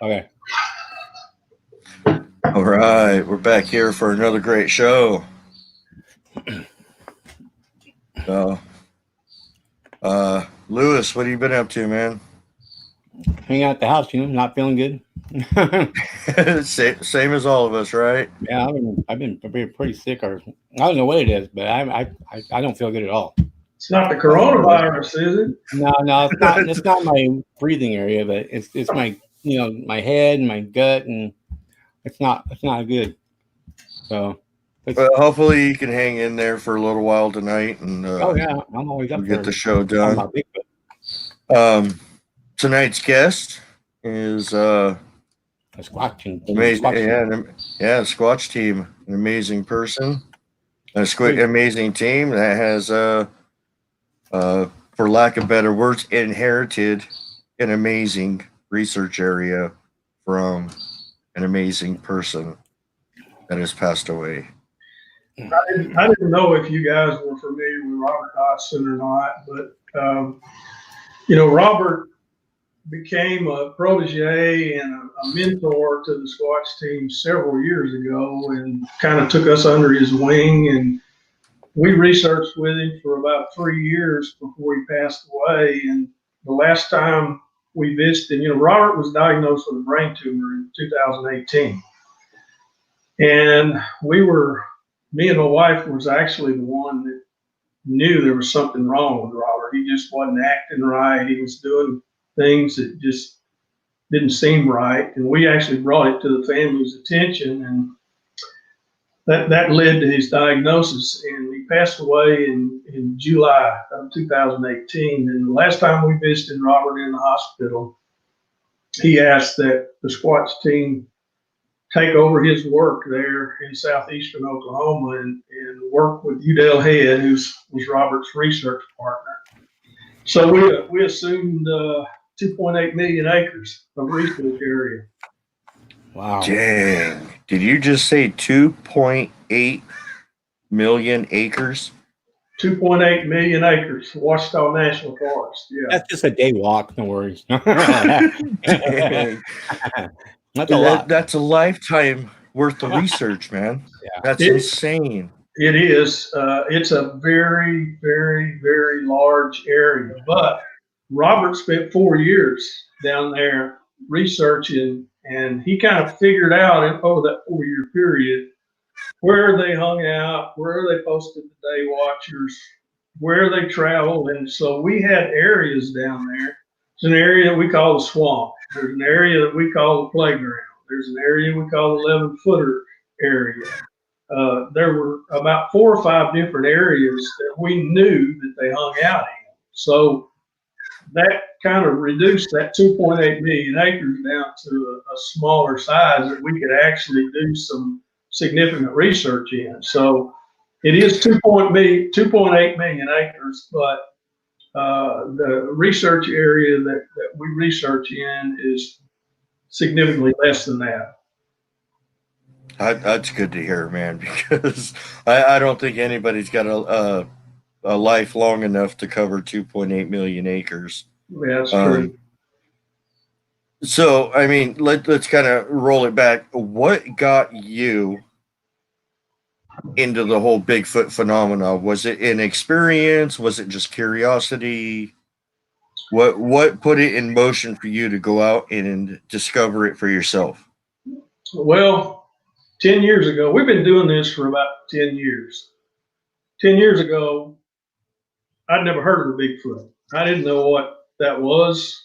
Okay. All right, we're back here for another great show. So, Lewis, what have you been up to, man? Hanging out at the house, not feeling good. Same as all of us, right? Yeah, I've been pretty sick, or I don't know what it is, but I don't feel good at all. It's not the coronavirus, is it? No, it's not. It's not my breathing area, but it's my my head and my gut, and it's not good. So hopefully you can hang in there for a little while tonight, and oh yeah, I'm always up we'll for get the show done. Tonight's guest is a Squatch team. Amazing, yeah, Squatch team, an amazing person, amazing team that has for lack of better words, inherited an amazing research area from an amazing person that has passed away. I didn't know if you guys were familiar with Robert Dodson or not, but Robert became a protege and a mentor to the Squatch team several years ago, and kind of took us under his wing, and we researched with him for about 3 years before he passed away. And the last time we visited, Robert was diagnosed with a brain tumor in 2018. And me and my wife was actually the one that knew there was something wrong with Robert. He just wasn't acting right. He was doing things that just didn't seem right. And we actually brought it to the family's attention, and that led to his diagnosis. And he passed away in July of 2018. And the last time we visited Robert in the hospital, he asked that the Squatch team take over his work there in southeastern Oklahoma and work with Udell Head, who was Robert's research partner. So we assumed 2.8 million acres of research area. Wow. Dang. Did you just say 2.8 million acres? 2.8 million acres, Ouachita National Forest. Yeah. That's just a day walk, no worries. That's a lot. That's a lifetime worth of research, man. Yeah. That's insane. It is. It's a very, very, very large area. But Robert spent 4 years down there researching, and he kind of figured out over that 4-year period where they hung out, where they posted the day watchers, where they traveled. And so we had areas down there. There's an area that we call the swamp. There's an area that we call the playground. There's an area we call the 11-footer area. There were about 4 or 5 different areas that we knew that they hung out in. So that kind of reduced that 2.8 million acres down to a smaller size that we could actually do some significant research in. So it is 2.8 million acres, but the research area that we research in is significantly less than that. That's good to hear, man, because I don't think anybody's got a life long enough to cover 2.8 million acres. Yeah, that's true. So, I mean, let's kind of roll it back. What got you into the whole Bigfoot phenomena? Was it an experience? Was it just curiosity? What put it in motion for you to go out and discover it for yourself? Well, 10 years ago, we've been doing this for about 10 years. 10 years ago, I'd never heard of a Bigfoot. I didn't know what that was.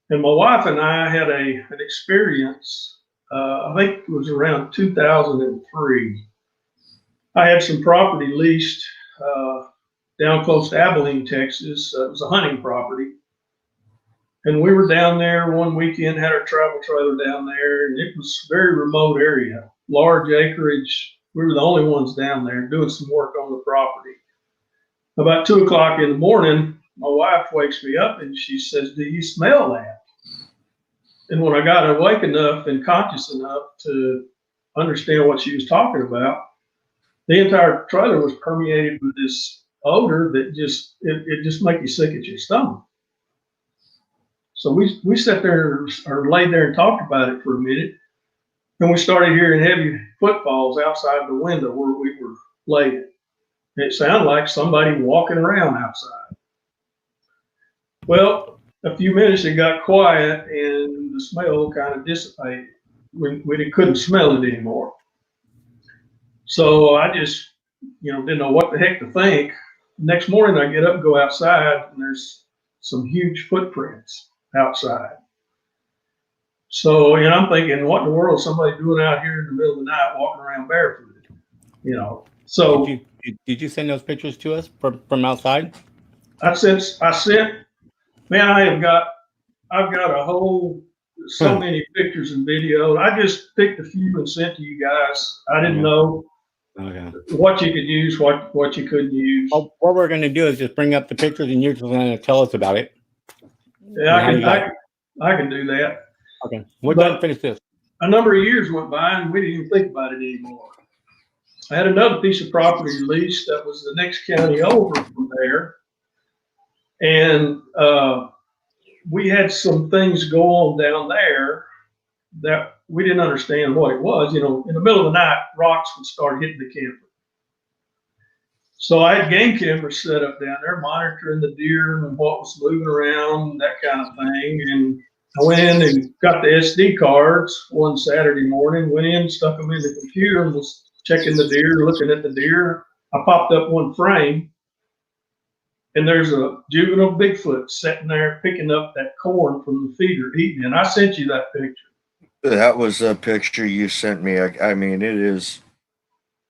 And my wife and I had an experience, I think it was around 2003. I had some property leased down close to Abilene, Texas. It was a hunting property. And we were down there one weekend, had our travel trailer down there, and it was a very remote area, large acreage. We were the only ones down there doing some work on the property. About 2 o'clock in the morning, my wife wakes me up and she says, "Do you smell that?" And when I got awake enough and conscious enough to understand what she was talking about, the entire trailer was permeated with this odor that just makes you sick at your stomach. So we sat there or laid there and talked about it for a minute. And we started hearing heavy footfalls outside the window where we were laid. It sounded like somebody walking around outside. Well, a few minutes it got quiet and the smell kind of dissipated. We couldn't smell it anymore. So I just, didn't know what the heck to think. Next morning I get up and go outside and there's some huge footprints outside. So, I'm thinking, what in the world is somebody doing out here in the middle of the night walking around barefooted? So did you send those pictures to us from outside? I sent, man, I've got a whole, so many pictures and videos. I just picked a few and sent to you guys. I didn't know what you could use, what you couldn't use. Well, what we're going to do is just bring up the pictures and you're just going to tell us about it. Yeah, I can do that. Okay, we're done. Finish this. A number of years went by and we didn't even think about it anymore. I had another piece of property leased that was the next county over from there. And we had some things go on down there that we didn't understand what it was. In the middle of the night, rocks would start hitting the camper. So I had game cameras set up down there, monitoring the deer and what was moving around, that kind of thing. And I went in and got the SD cards one Saturday morning, went in, stuck them in the computer and was checking the deer, looking at the deer. I popped up one frame and there's a juvenile Bigfoot sitting there picking up that corn from the feeder eating it. And I sent you that picture. That was a picture you sent me. I mean, it is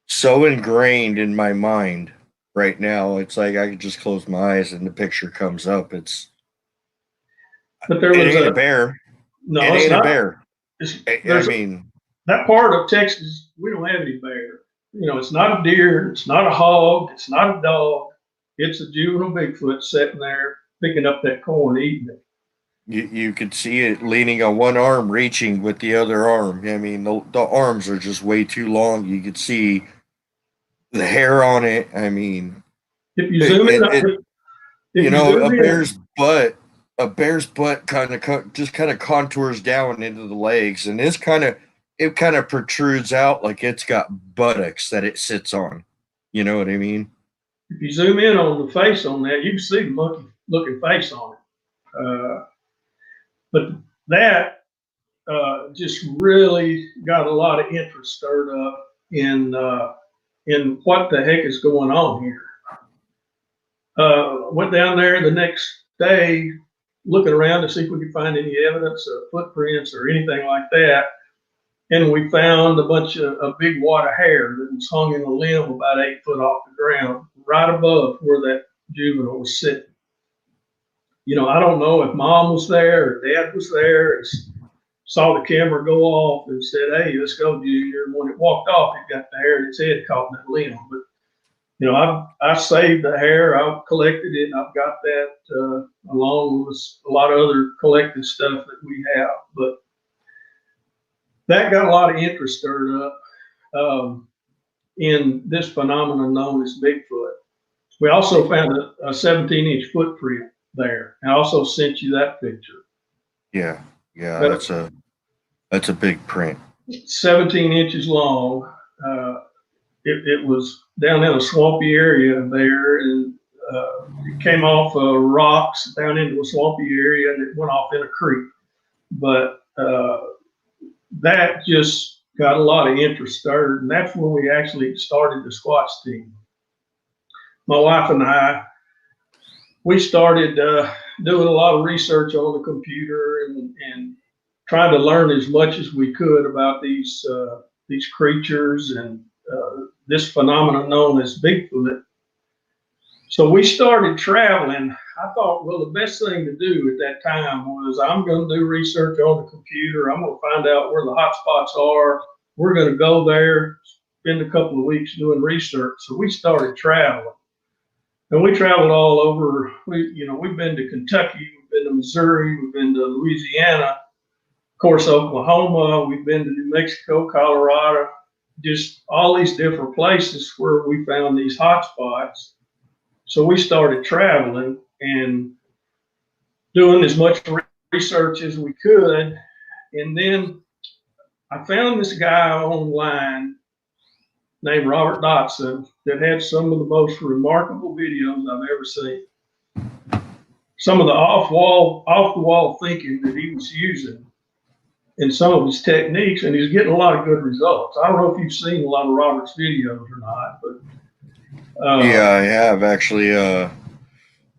so ingrained in my mind right now. It's like I can just close my eyes and the picture comes up. But there was a bear. No, it ain't not. A bear. That part of Texas, we don't have any bear. It's not a deer. It's not a hog. It's not a dog. It's a juvenile Bigfoot sitting there picking up that corn, eating it. You could see it leaning on one arm, reaching with the other arm. I mean, the arms are just way too long. You could see the hair on it. I mean, if you zoom in, a bear's butt kind of contours down into the legs, and it kind of protrudes out like it's got buttocks that it sits on. You know what I mean? If you zoom in on the face on that, you can see the monkey looking face on it. But that just really got a lot of interest stirred up in what the heck is going on here. Went down there the next day looking around to see if we could find any evidence of footprints or anything like that. And we found a bunch of a big wad of hair that was hung in a limb about 8 foot off the ground, right above where that juvenile was sitting. I don't know if mom was there or dad was there. Saw the camera go off and said, "Hey, let's go, Junior." And when it walked off, it got the hair in its head caught in that limb. But I saved the hair. I collected it, and I've got that along with a lot of other collected stuff that we have. But that got a lot of interest stirred up in this phenomenon known as Bigfoot. We also found a 17-inch footprint there. I also sent you that picture. Yeah, that's a big print. 17 inches long. It was down in a swampy area there, and it came off rocks down into a swampy area, and it went off in a creek. But that just got a lot of interest stirred, and that's when we actually started the Squatch team. My wife and I, we started doing a lot of research on the computer and trying to learn as much as we could about these creatures and this phenomenon known as Bigfoot. So we started traveling. I thought, well, the best thing to do at that time was I'm going to do research on the computer. I'm going to find out where the hot spots are. We're going to go there, spend a couple of weeks doing research. So we started traveling. And we traveled all over. We've been to Kentucky, we've been to Missouri, we've been to Louisiana, of course, Oklahoma, we've been to New Mexico, Colorado, just all these different places where we found these hot spots. So we started traveling and doing as much research as we could. And then I found this guy online named Robert Dotson that had some of the most remarkable videos I've ever seen. Some of the off the wall thinking that he was using in some of his techniques, and he's getting a lot of good results. I don't know if you've seen a lot of Robert's videos or not, but yeah, I have actually.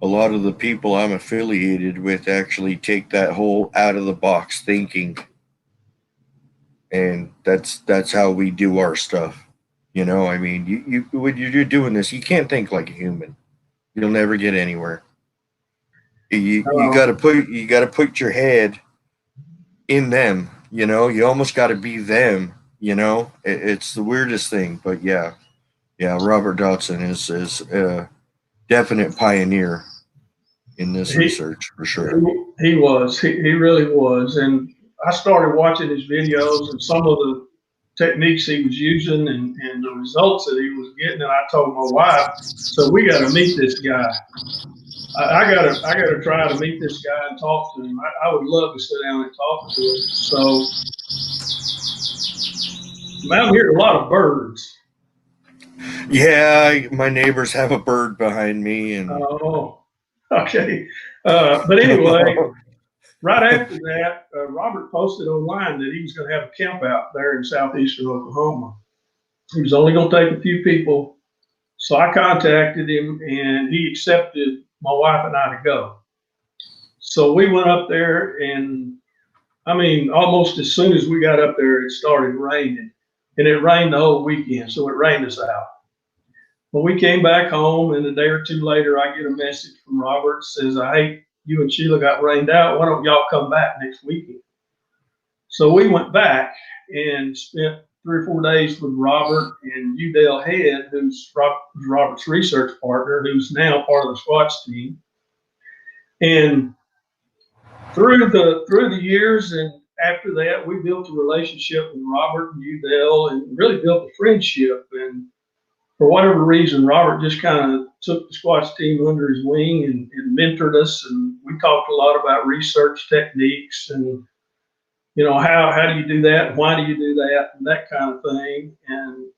A lot of the people I'm affiliated with actually take that whole out of the box thinking, and that's how we do our stuff. You know, I mean, you when you're doing this, you can't think like a human. You'll never get anywhere. You got to put your head in them. You know, you almost got to be them. You know, it's the weirdest thing, but yeah, Robert Dodson is a definite pioneer in this research for sure. He was. He really was. And I started watching his videos and some of the techniques he was using and the results that he was getting. And I told my wife, so we got to meet this guy. I gotta try to meet this guy and talk to him. I would love to sit down and talk to him. So I'm out here a lot of birds. Yeah, my neighbors have a bird behind me, and oh, okay. But anyway, right after that, Robert posted online that he was going to have a camp out there in southeastern Oklahoma. He was only going to take a few people. So I contacted him, and he accepted my wife and I to go. So we went up there, and I mean, almost as soon as we got up there, it started raining. And it rained the whole weekend, so it rained us out. When we came back home, and a day or two later, I get a message from Robert says, "Hey, you and Sheila got rained out. Why don't y'all come back next weekend?" So we went back and spent 3 or 4 days with Robert and Udell Head, who's Robert's research partner, who's now part of the Squatch team. And through the years and after that, we built a relationship with Robert and Udell and really built a friendship. And for whatever reason, Robert just kind of took the Squatch team under his wing and mentored us. And we talked a lot about research techniques and, you know, how do you do that? Why do you do that? And that kind of thing. And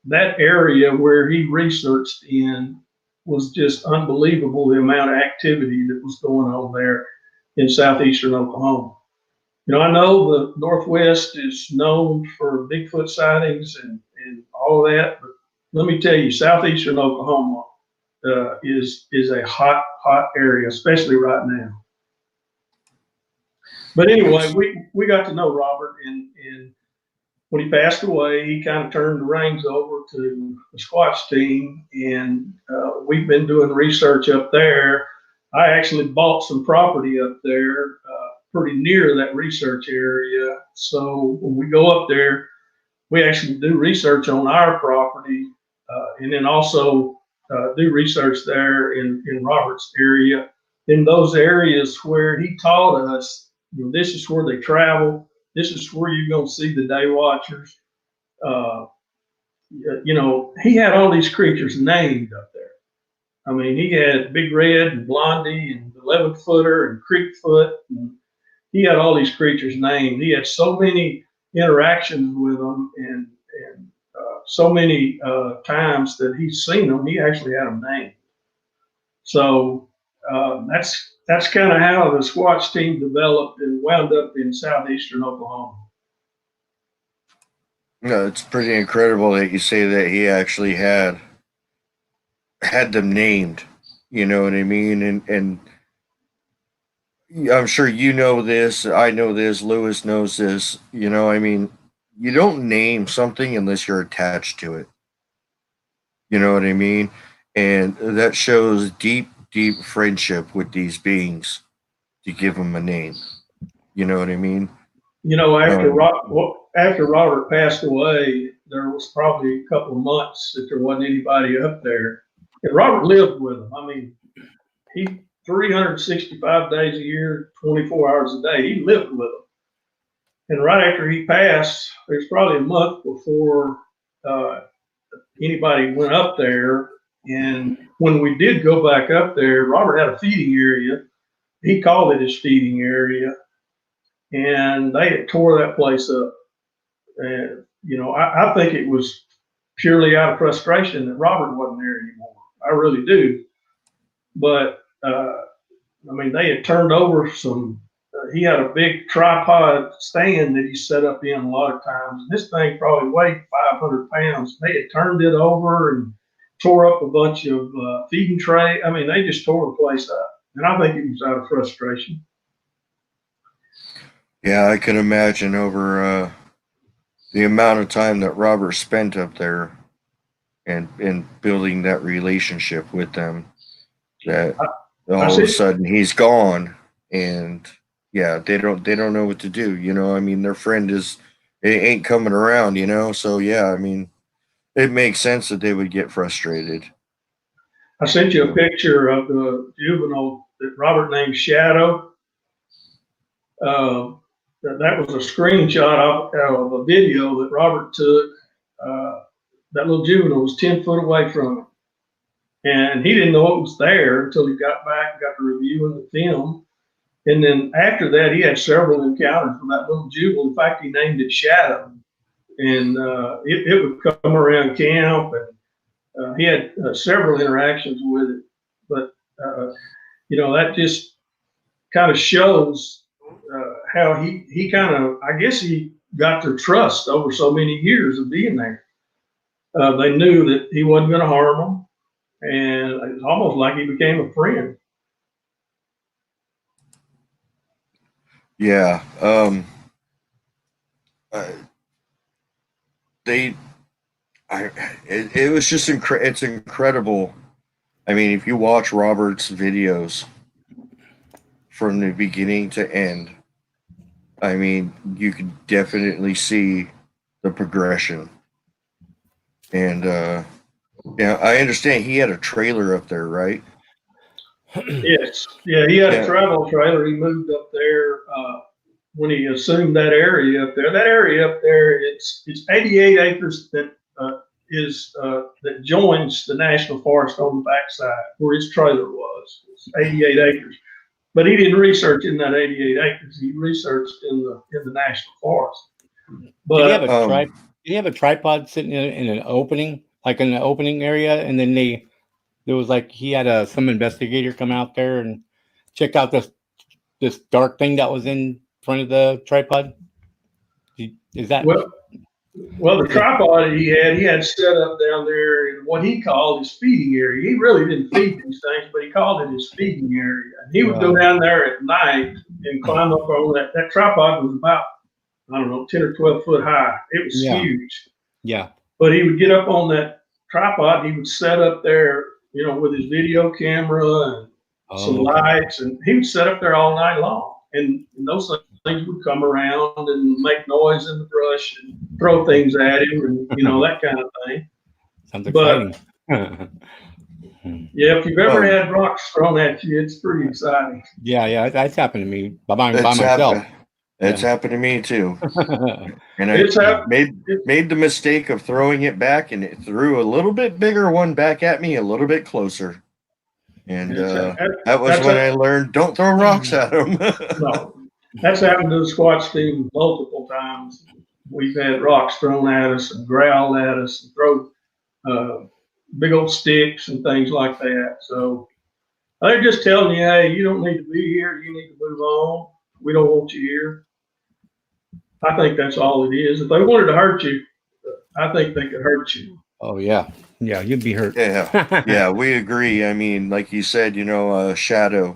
that area where he researched in was just unbelievable, the amount of activity that was going on there in southeastern Oklahoma. You know, I know the Northwest is known for Bigfoot sightings and all that, but let me tell you, southeastern Oklahoma is a hot area, especially right now. But anyway, we got to know Robert, and when he passed away, he kind of turned the reins over to the Squatch team, and we've been doing research up there. I actually bought some property up there pretty near that research area. So when we go up there, we actually do research on our property and then also do research there in Robert's area, in those areas where he taught us, you know, this is where they travel. This is where you're going to see the day watchers. You know, he had all these creatures named up there. I mean, he had Big Red and Blondie and 11-footer and Creekfoot. And he had all these creatures named. He had so many interactions with them and so many times that he's seen them, he actually had them named. So that's kind of how the Squatch team developed and wound up in southeastern Oklahoma. No, it's pretty incredible that you say that he actually had them named. You know what I mean? And I'm sure you know this. I know this. Lewis knows this. You know, I mean, you don't name something unless you're attached to it. You know what I mean? And that shows deep friendship with these beings to give them a name. You know what I mean? You know, after Robert passed away, there was probably a couple of months that there wasn't anybody up there. And Robert lived with them. I mean, he 365 days a year, 24 hours a day, he lived with them. And right after he passed, there's probably a month before anybody went up there. And when we did go back up there, Robert had a feeding area he called it his feeding area, and they had tore that place up. And I think it was purely out of frustration that Robert wasn't there anymore. I really do. But they had turned over some. He had a big tripod stand that he set up in a lot of times. This thing probably weighed 500 pounds. They had turned it over and tore up a bunch of feeding tray. They just tore the place up. And I think it was out of frustration. Yeah, I can imagine over the amount of time that Robert spent up there and building that relationship with them, that all of a sudden he's gone, and yeah, they don't know what to do. Their friend ain't coming around. So yeah, it makes sense that they would get frustrated. I sent you a picture of the juvenile that Robert named Shadow. That was a screenshot of a video that Robert took. That little juvenile was 10 foot away from him. And he didn't know it was there until he got back and got to reviewing the film. And then after that, he had several encounters with that little juvenile. In fact, he named it Shadow. And it would come around camp, and he had several interactions with it. But, that just kind of shows how he kind of, I guess he got their trust over so many years of being there. They knew that he wasn't going to harm them, and it was almost like he became a friend. Yeah. It was just it's incredible. If you watch Robert's videos from the beginning to end, you can definitely see the progression. And I understand he had a trailer up there, right? Yes. Yeah, he had a travel trailer. He moved up there when he assumed that area up there. That area up there, it's 88 acres that that joins the national forest on the backside where his trailer was. It's 88 acres. But he didn't research in that 88 acres. He researched in the national forest. But did he have a tripod sitting in an opening, like in the opening area, and then there was like he had some investigator come out there and check out this dark thing that was in front of the tripod? Is that well, the tripod he had set up down there in what he called his feeding area. He really didn't feed these things, but he called it his feeding area. And he would go down there at night and climb up on that. That tripod was about, 10 or 12 foot high. It was huge. Yeah. But he would get up on that tripod. He would set up there, with his video camera and some lights, and he would set up there all night long. And those things would come around and make noise in the brush and throw things at him, and that kind of thing. Sounds exciting. Yeah, if you've ever had rocks thrown at you, it's pretty exciting. Yeah, that's happened to me by myself. It's happened to me too. And I made the mistake of throwing it back, and it threw a little bit bigger one back at me a little bit closer. And that was when I learned, don't throw rocks at them. No, that's happened to the Squatch team multiple times. We've had rocks thrown at us and growled at us and throw big old sticks and things like that. So they're just telling you, hey, you don't need to be here. You need to move on. We don't want you here. I think that's all it is. If they wanted to hurt you, I think they could hurt you. Oh, yeah. Yeah, you'd be hurt. Yeah, yeah, we agree. Like you said, Shadow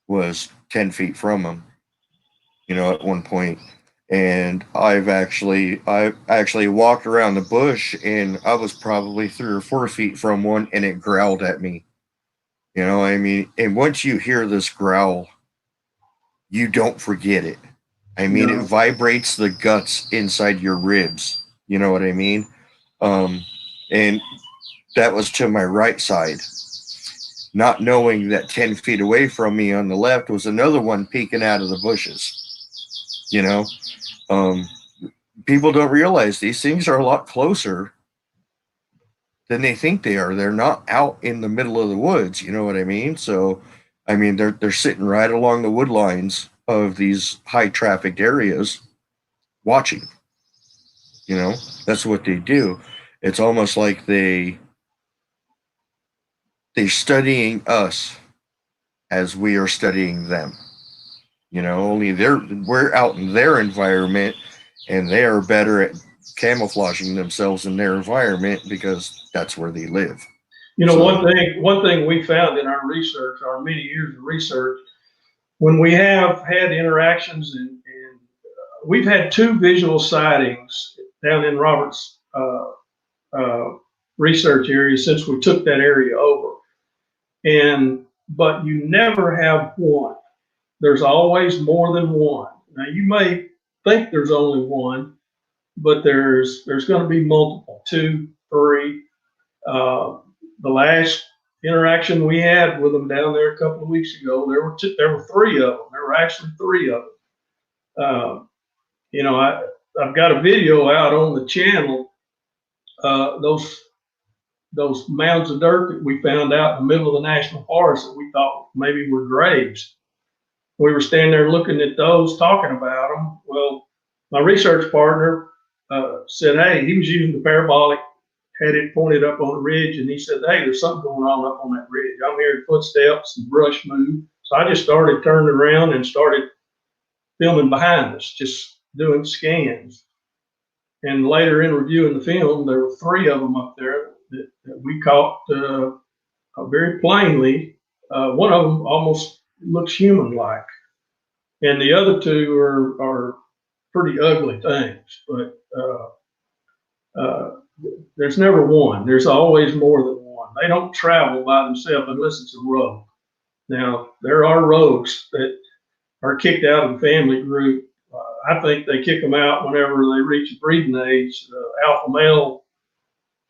was 10 feet from him, at one point. And I've actually walked around the bush, and I was probably 3 or 4 feet from one, and it growled at me. And once you hear this growl, you don't forget it. It vibrates the guts inside your ribs. You know what I mean? And that was to my right side, not knowing that 10 feet away from me on the left was another one peeking out of the bushes. People don't realize these things are a lot closer than they think they are. They're not out in the middle of the woods. You know what I mean? So I mean, they're sitting right along the wood lines of these high trafficked areas watching. You know, that's what they do. It's almost like they're studying us as we are studying them. You know, only we're out in their environment, and they are better at camouflaging themselves in their environment because that's where they live. You know, So- one thing we found in our research, our many years of research, when we have had interactions, and we've had 2 visual sightings down in Robert's research area since we took that area over. But you never have one. There's always more than one. Now you may think there's only one, but there's going to be multiple, 2, 3. The last interaction we had with them down there a couple of weeks ago, there were 3 of them. There were actually 3 of them. You know, I've got a video out on the channel. Those mounds of dirt that we found out in the middle of the national forest that we thought maybe were graves. We were standing there looking at those, talking about them. Well, my research partner said, hey, he was using the parabolic, had it pointed up on the ridge, and he said, hey, there's something going on up on that ridge. I'm hearing footsteps and brush move. So I just started turning around and started filming behind us, just doing scans. And later in reviewing the film, there were 3 of them up there that we caught very plainly. One of them almost looks human-like, and the other 2 are pretty ugly things. But there's never one. There's always more than one. They don't travel by themselves unless it's a rogue. Now, there are rogues that are kicked out of the family group. I think they kick them out whenever they reach a breeding age. Alpha male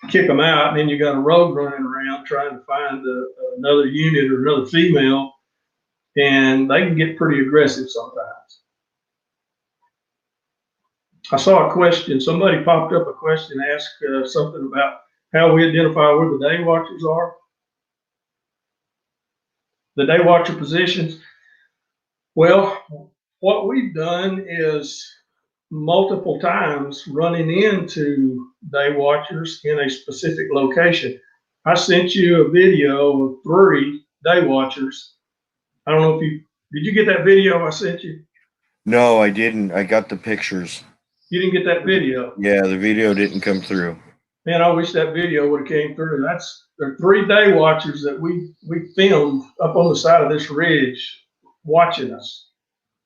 kick them out, and then you got a rogue running around trying to find another unit or another female, and they can get pretty aggressive sometimes. I saw a question. Somebody popped up a question, asked something about how we identify where the day watchers are. The day watcher positions. Well, what we've done is multiple times running into day watchers in a specific location. I sent you a video of 3 day watchers. I don't know if did you get that video I sent you? No, I didn't. I got the pictures. You didn't get that video? Yeah, the video didn't come through. Man, I wish that video would have came through. There are 3 day watchers that we filmed up on the side of this ridge watching us.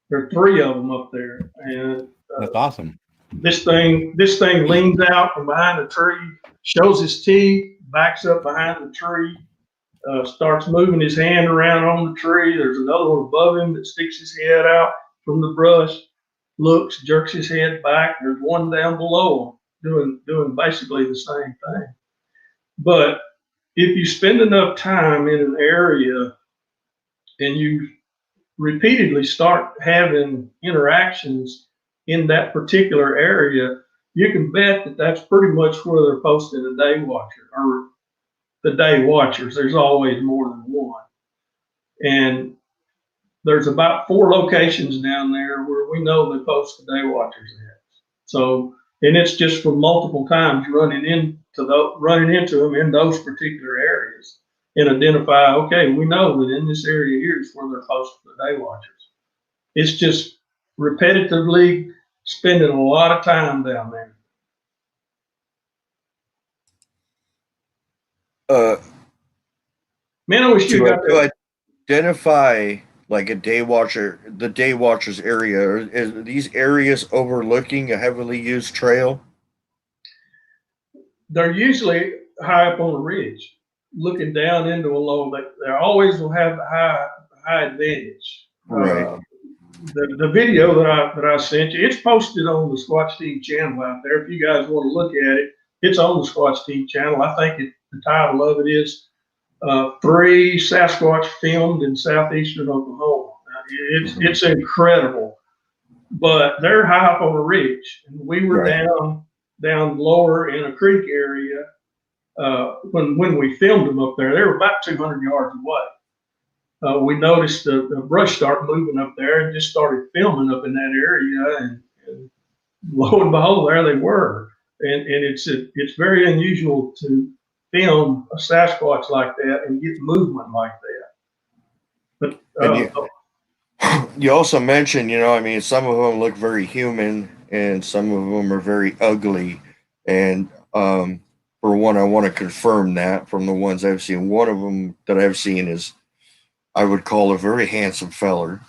There are 3 of them up there, and That's awesome. This thing leans out from behind the tree, shows his teeth, backs up behind the tree, starts moving his hand around on the tree. There's another one above him that sticks his head out from the brush, looks, jerks his head back. There's one down below him doing basically the same thing. But if you spend enough time in an area and you repeatedly start having interactions in that particular area, you can bet that that's pretty much where they're posting a day watcher or the day watchers. There's always more than one. And there's about 4 locations down there where we know they post the day watchers at. So, and it's just from multiple times running into them in those particular areas and identify, okay, we know that in this area here is where they're posting the day watchers. It's just repetitively spending a lot of time down there. Man, I wish you got to identify like a day watcher, the day watchers area. Are these areas overlooking a heavily used trail? They're usually high up on a ridge, looking down into a low. They always will have the high advantage. Right. The video that I sent you, it's posted on the Squatch Team channel out there. If you guys want to look at it, it's on the Squatch Team channel. I think the title of it is 3 Sasquatch filmed in southeastern Oklahoma. It's incredible, but they're high up on a ridge, and we were down lower in a creek area when we filmed them up there. They were about 200 yards away. we noticed the brush start moving up there and just started filming up in that area. And lo and behold, there they were. And it's very unusual to film a Sasquatch like that and get movement like that. But you also mentioned, I mean, some of them look very human and some of them are very ugly. And for one, I want to confirm that from the ones I've seen. One of them that I've seen is, I would call a very handsome feller.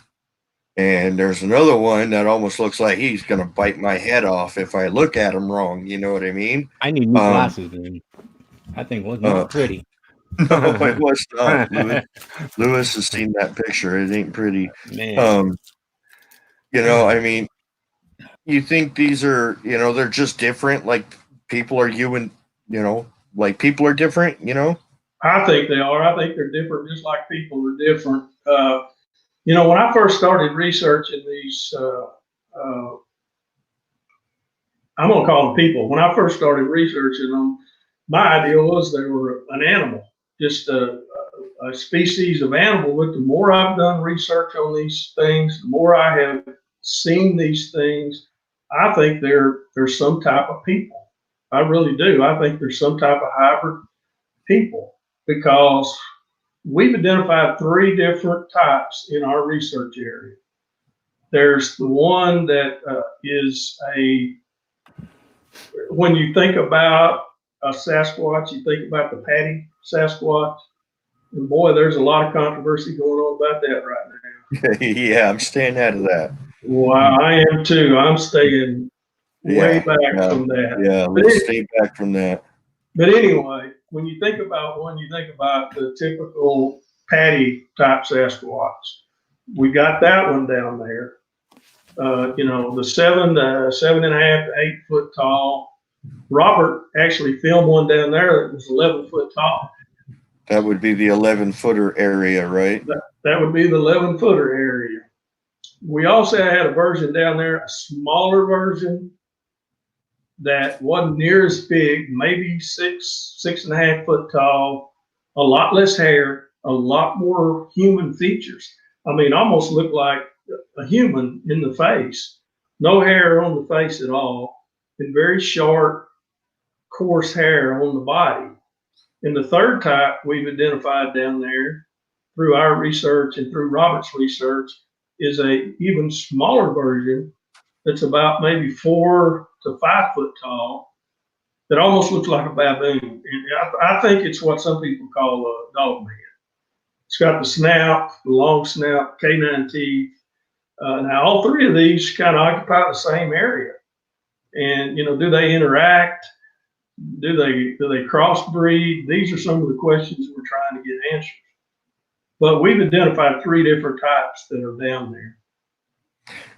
And there's another one that almost looks like he's going to bite my head off if I look at him wrong. You know what I mean? I need new glasses, man. That thing was not pretty. No, it was not. Lewis has seen that picture. It ain't pretty. Man. I mean, you think these are, they're just different. Like people are human, like people are different, I think they are. I think they're different, just like people are different. When I first started researching these, I'm going to call them people. When I first started researching them, my idea was they were an animal, just a species of animal. But the more I've done research on these things, the more I have seen these things, I think they're some type of people. I really do. I think there's some type of hybrid people, because we've identified 3 different types in our research area. There's the one that is when you think about a Sasquatch, you think about the patty Sasquatch. And boy, there's a lot of controversy going on about that right now. Yeah, I'm staying out of that. Well, I am too. I'm staying way back from that. Yeah, let's stay back from that. But anyway, when you think about one, you think about the typical patty type Sasquatch. We got that one down there. The 7.5 to 8 foot tall. Robert actually filmed one down there that was 11 foot tall. That would be the 11-footer area, right? That would be the 11-footer area. We also had a version down there, a smaller version that wasn't near as big, maybe 6.5 foot tall, a lot less hair, a lot more human features. I mean, almost looked like a human in the face. No hair on the face at all, and very short, coarse hair on the body. And the third type we've identified down there through our research and through Robert's research is a even smaller version that's about maybe 4 to 5 foot tall, that almost looks like a baboon. And I think it's what some people call a dog man. It's got the snout, the long snout, canine teeth. Now, all 3 of these kind of occupy the same area. And, do they interact? Do they crossbreed? These are some of the questions we're trying to get answered. But we've identified 3 different types that are down there.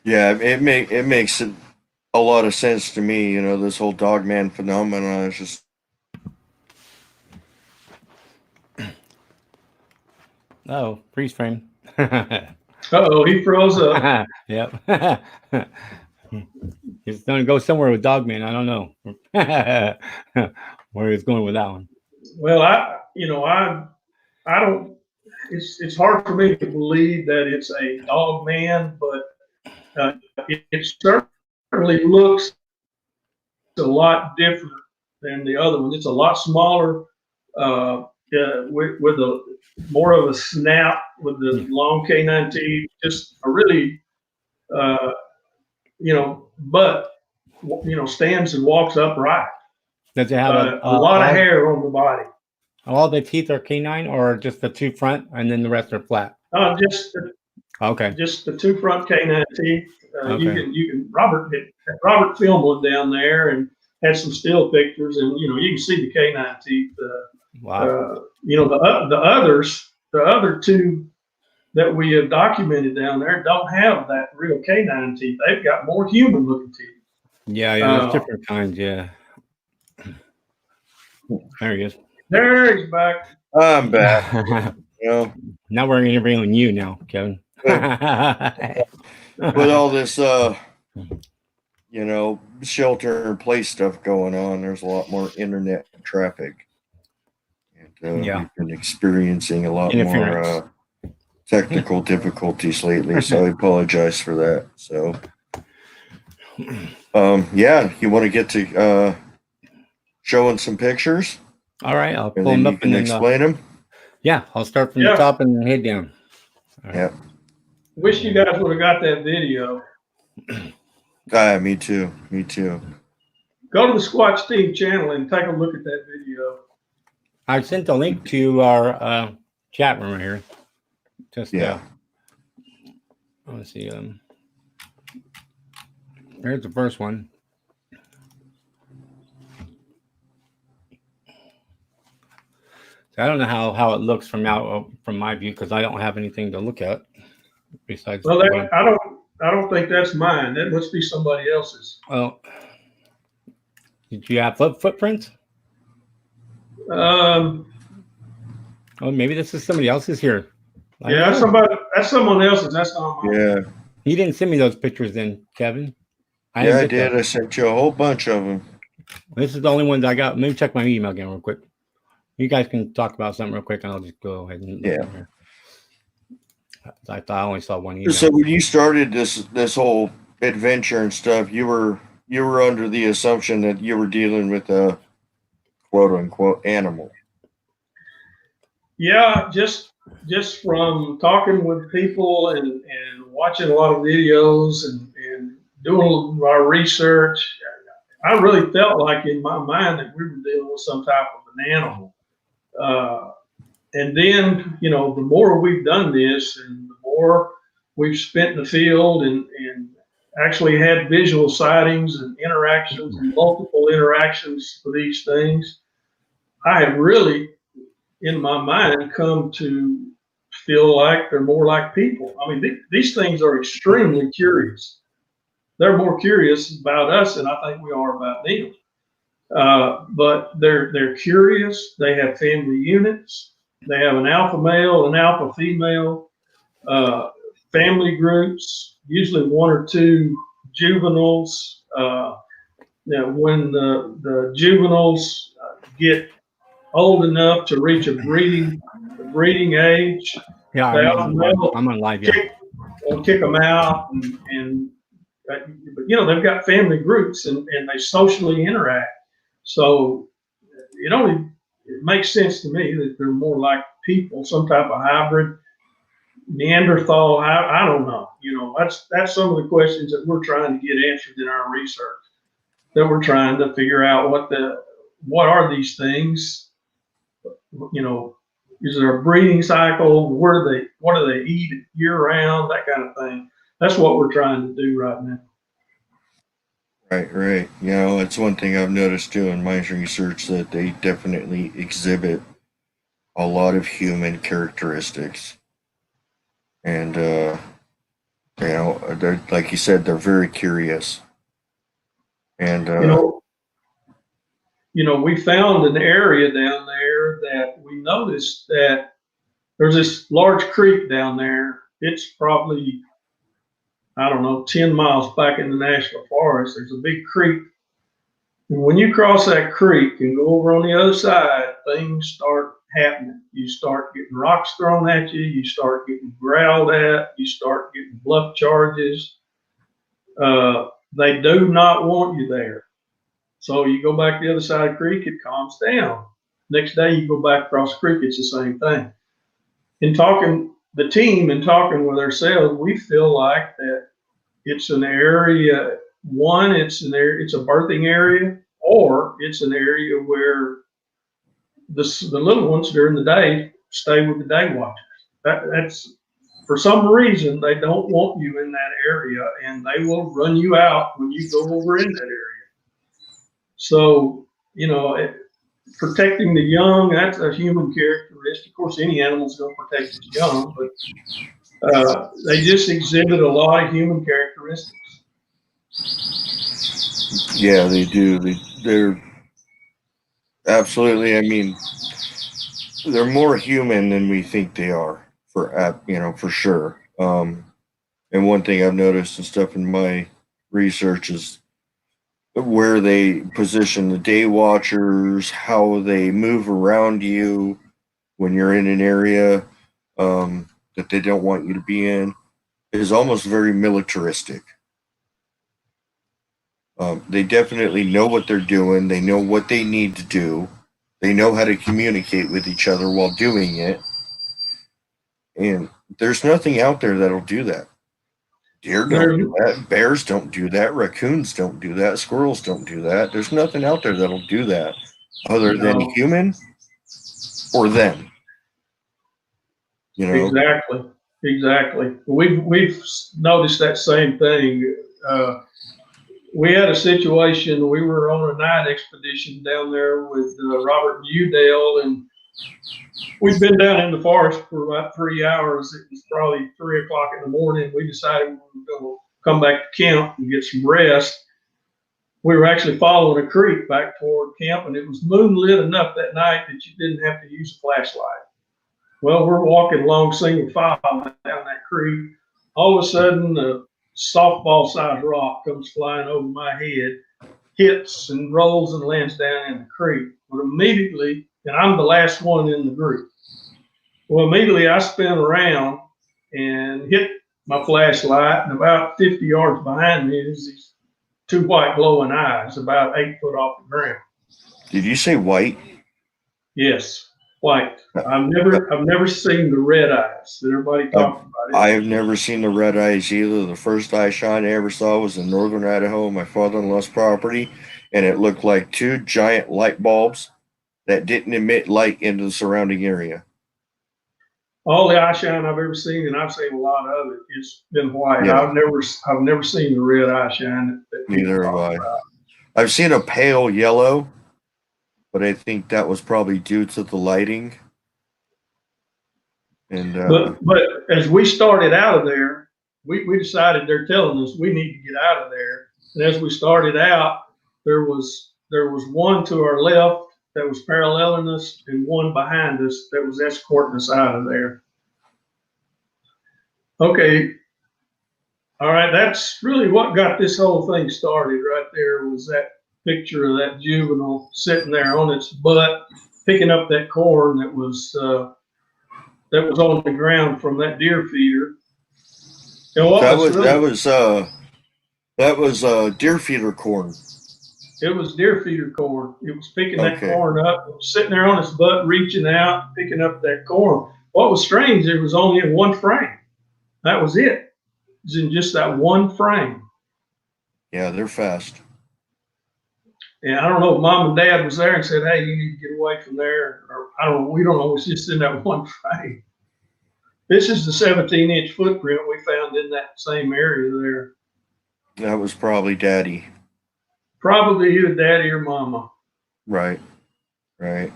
Yeah, it makes a lot of sense to me. This whole dogman phenomenon is just. Oh, freeze frame. Uh-oh, he froze up. Yep. He's going to go somewhere with Dogman. I don't know where he's going with that one. Well, I don't. It's hard for me to believe that it's a dog man, but it certainly looks a lot different than the other one. It's a lot smaller, with a more of a snout, with the long canine teeth. Just a really, but stands and walks upright. Does it have a lot of hair on the body? All the teeth are canine, or just the 2 front, and then the rest are flat? Okay. Just the 2 front canine teeth. Okay. You can. Robert filmed one down there and had some still pictures, and you can see the canine teeth. Wow. The other 2 that we have documented down there don't have that real canine teeth. They've got more human looking teeth. Yeah, there's different kinds. Yeah. There he is. There he's back. I'm back. Now we're interviewing you now, Kevin. With all this, shelter in place stuff going on, there's a lot more internet traffic. And we've been experiencing a lot more technical difficulties lately, so I apologize for that. So, yeah, you want to get to showing some pictures, All right, I'll and pull then them you up can and then explain them. yeah, I'll start from the Yeah. top and head down. All right. Yeah. Wish you guys would have got that video. Me too. Me too. Go to the Squatch Team channel and take a look at that video. I sent a link to our chat room right here. Just Yeah. let's see. There's the first one. I don't know how it looks from my view because I don't have anything to look at besides. Well, I don't think that's mine. That must be somebody else's. Well, did you have footprints? Um, Oh, maybe this is somebody else's here. yeah, that's someone else's. That's not mine. Yeah. You didn't send me those pictures then, Kevin. I didn't get did. those. I sent you a whole bunch of them. This is the only ones I got. Let me check my email again real quick. You guys can talk about something real quick, and I'll just go ahead and look in here. I thought I only saw one email. So when you started this whole adventure and stuff, you were under the assumption that you were dealing with a quote unquote animal. Yeah, just from talking with people and watching a lot of videos and doing our research, I really felt like in my mind that we were dealing with some type of an animal. And then, the more we've done this and the more we've spent in the field and actually had visual sightings and interactions and multiple interactions for these things, I have really, in my mind, come to feel like they're more like people. I mean, these things are extremely curious. They're more curious about us than I think we are about them. But they're curious. They have family units. They have an alpha male, an alpha female, family groups, usually one or two juveniles. When the juveniles get old enough to reach a breeding age, Yeah, I'm on live. Yeah, kick them out, and but they've got family groups and they socially interact. So it makes sense to me that they're more like people, some type of hybrid, Neanderthal. I don't know. That's some of the questions that we're trying to get answered in our research. That we're trying to figure out what are these things. Is there a breeding cycle? What do they eat year round? That kind of thing. That's what we're trying to do right now. Right. It's one thing I've noticed too in my research that they definitely exhibit a lot of human characteristics. And, they're, like you said, they're very curious. And, we found an area down there that we noticed that there's this large creek down there. It's probably, 10 miles back in the national forest. There's a big creek. And when you cross that creek and go over on the other side, things start happening. You start getting rocks thrown at you. You start getting growled at. You start getting bluff charges. They do not want you there. So you go back to the other side of the creek, it calms down. Next day you go back across the creek, it's the same thing. In talking the team and talking with ourselves, we feel like that it's an area. One, it's a birthing area, or it's an area where the little ones during the day stay with the day watchers. That's for some reason they don't want you in that area, and they will run you out when you go over in that area. So protecting the young, that's a human characteristic. Of course, any animal's going to protect its young, but they just exhibit a lot of human characteristics. Yeah, they do. They're absolutely. I mean, they're more human than we think they are. For sure. And one thing I've noticed and stuff in my research is where they position the day watchers, how they move around you when you're in an area. that they don't want you to be in is almost very militaristic. They definitely know what they're doing. They know what they need to do. They know how to communicate with each other while doing it. And there's nothing out there that'll do that. Deer don't do that. Bears don't do that. Raccoons don't do that. Squirrels don't do that. There's nothing out there that'll do that other than human or them. You know? Exactly. We've noticed that same thing. We had a situation. We were on a night expedition down there with Robert and Udale, and we'd been down in the forest for about 3 hours. It was probably 3 o'clock in the morning. We decided we were going to come back to camp and get some rest. We were actually following a creek back toward camp, and it was moonlit enough that night that you didn't have to use a flashlight. Well, we're walking along single file down that creek. All of a sudden, a softball-sized rock comes flying over my head, hits and rolls and lands down in the creek. But immediately, and I'm the last one in the group. Well, immediately I spin around and hit my flashlight, and about 50 yards behind me is these two white glowing eyes, about 8 foot off the ground. Did you say white? Yes, white. I've never seen the red eyes that everybody talks about. I have never seen the red eyes either. The first eye shine I ever saw was in northern Idaho, my father-in-law's property, and it looked like two giant light bulbs that didn't emit light into the surrounding area. All the eye shine I've ever seen, and I've seen a lot of it, it's been white. Yeah. I've never seen the red eye shine. Neither have I. I've seen a pale yellow, but I think that was probably due to the lighting. And but as we started out of there, we decided they're telling us we need to get out of there. And as we started out, there was one to our left that was paralleling us, and one behind us that was escorting us out of there. Okay. All right. That's really what got this whole thing started right there, was that picture of that juvenile sitting there on its butt, picking up that corn that was on the ground from that deer feeder. And that was deer feeder corn. It was deer feeder corn. It was picking that corn up, sitting there on its butt, reaching out, picking up that corn. What was strange, it was only in one frame. That was it. It was in just that one frame. Yeah, they're fast. And I don't know if mom and dad was there and said, hey, you need to get away from there. Or I don't know. We don't know. It's just in that one frame. This is the 17-inch footprint we found in that same area there. That was probably daddy. Probably either daddy or mama. Right. Now,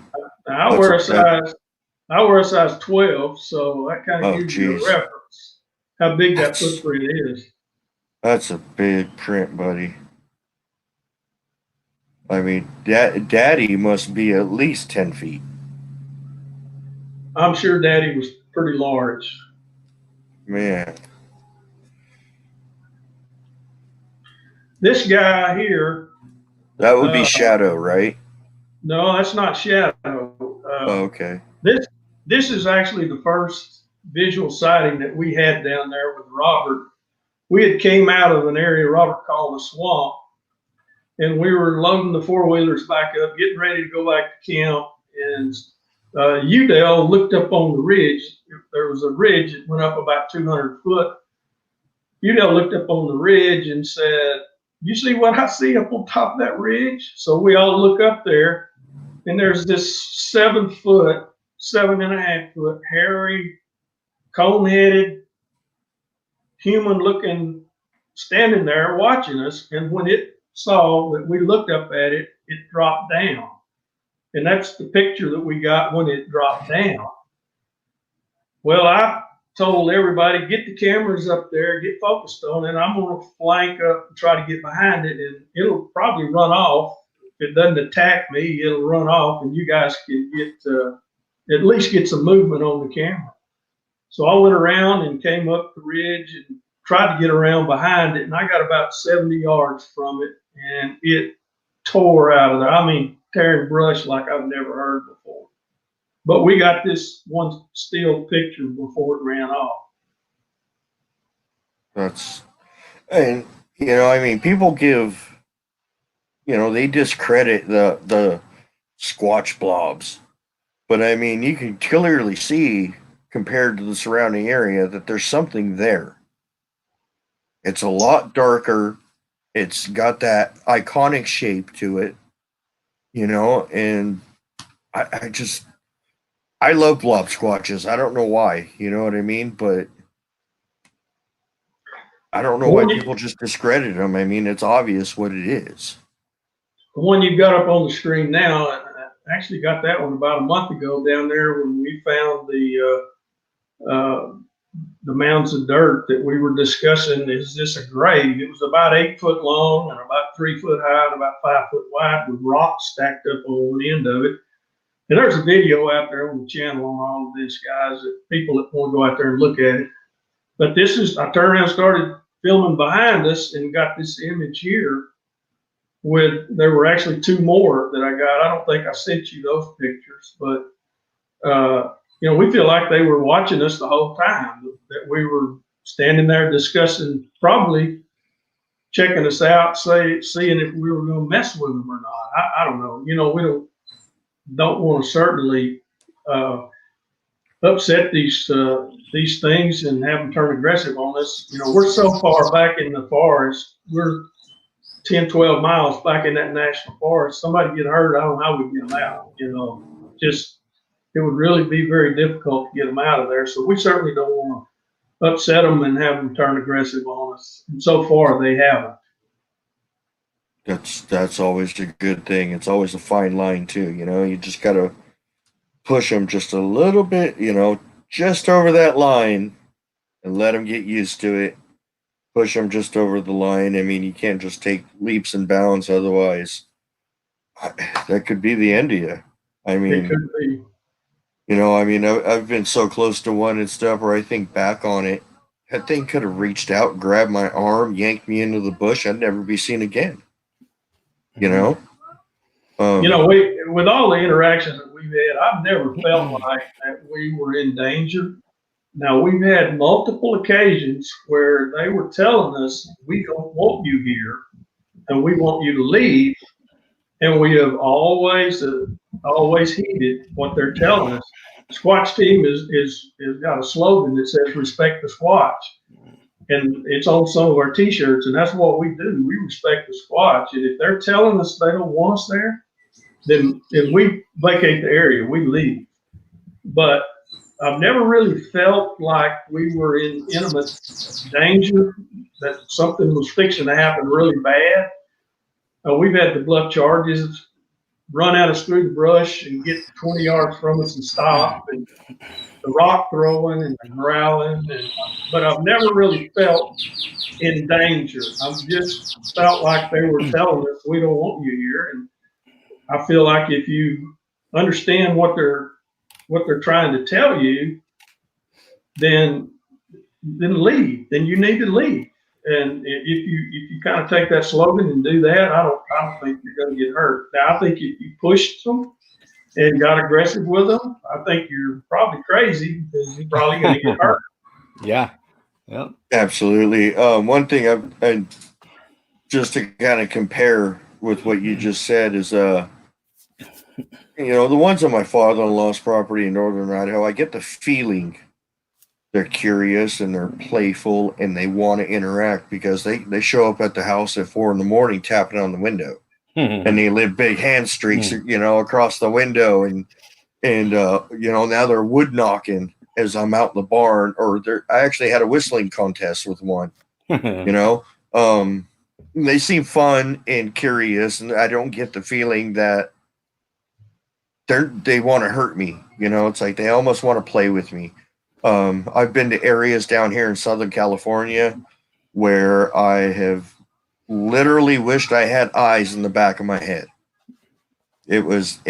I wear a size 12, so that kind of gives you a reference how big that footprint is. That's a big print, buddy. I mean, daddy must be at least 10 feet. I'm sure daddy was pretty large. Man. This guy here. That would be Shadow, right? No, that's not Shadow. Okay. This is actually the first visual sighting that we had down there with Robert. We had came out of an area Robert called a swamp, and we were loading the four-wheelers back up, getting ready to go back to camp. And Udale looked up on the ridge. There was a ridge that went up about 200 foot. Udale looked up on the ridge and said, you see what I see up on top of that ridge? So we all look up there, and there's this 7 foot, 7.5 foot, hairy, cone-headed, human-looking, standing there watching us. And when it saw that we looked up at it, it dropped down. And that's the picture that we got when it dropped down. Well, I told everybody, get the cameras up there, get focused on it. I'm going to flank up and try to get behind it, and it'll probably run off. If it doesn't attack me, it'll run off, and you guys can get at least get some movement on the camera. So I went around and came up the ridge and tried to get around behind it, and I got about 70 yards from it, and it tore out of there. I mean, tearing brush like I've never heard before. But we got this one still picture before it ran off. And I mean, people give, they discredit the Squatch blobs, but I mean, you can clearly see compared to the surrounding area that there's something there. It's a lot darker. It's got that iconic shape to it, and I love blob squatches. I don't know why, you know what I mean? But I don't know why people just discredit them. I mean, it's obvious what it is. The one you've got up on the screen now, I actually got that one about a month ago down there when we found the mounds of dirt that we were discussing. Is this a grave? It was about 8 foot long and about 3 foot high and about 5 foot wide with rocks stacked up on one end of it. And there's a video out there on the channel on all of this, guys, that people that want to go out there and look at it. But I turned around and started filming behind us and got this image here there were actually 2 more that I got. I don't think I sent you those pictures, but we feel like they were watching us the whole time, that we were standing there discussing, probably checking us out, seeing if we were going to mess with them or not. I don't know. We don't want to certainly upset these things and have them turn aggressive on us. We're so far back in the forest. We're 10, 12 miles back in that national forest. Somebody get hurt, I don't know how we get them out. It would really be very difficult to get them out of there. So we certainly don't want to upset them and have them turn aggressive on us. And so far, they haven't. That's always a good thing. It's always a fine line too. You just got to push them just a little bit, just over that line, and let them get used to it. Push them just over the line. I mean, you can't just take leaps and bounds. Otherwise, that could be the end of you. I mean, it could be. I've been so close to one and stuff where I think back on it, that thing could have reached out, grabbed my arm, yanked me into the bush. I'd never be seen again. With all the interactions that we've had, I've never felt like that we were in danger. Now, we've had multiple occasions where they were telling us, we don't want you here and we want you to leave. And we have always heeded what they're telling us. Squatch team is got a slogan that says "Respect the Squatch," and it's on some of our T-shirts. And that's what we do. We respect the Squatch, and if they're telling us they don't want us there, then we vacate the area. We leave. But I've never really felt like we were in imminent danger, that something was fixing to happen really bad. We've had to bluff charges, run at us through the brush and get 20 yards from us and stop, and the rock throwing and the growling. But I've never really felt in danger. I've just felt like they were telling us, we don't want you here. And I feel like if you understand what they're trying to tell you, then leave. Then you need to leave. And if you kind of take that slogan and do that, I don't think you're going to get hurt. Now, I think if you pushed them and got aggressive with them, I think you're probably crazy, because you're probably going to get hurt. Yeah. Absolutely. One thing I just to kind of compare with what you just said is, the ones on my father-in-law's property in northern Idaho, I get the feeling they're curious and they're playful and they want to interact, because they show up at the house at 4 a.m. tapping on the window, and they leave big hand streaks, across the window, and now they're wood knocking as I'm out in the barn, or I actually had a whistling contest with one. They seem fun and curious, and I don't get the feeling that they want to hurt me. It's like they almost want to play with me. I've been to areas down here in Southern California where I have literally wished I had eyes in the back of my head. It was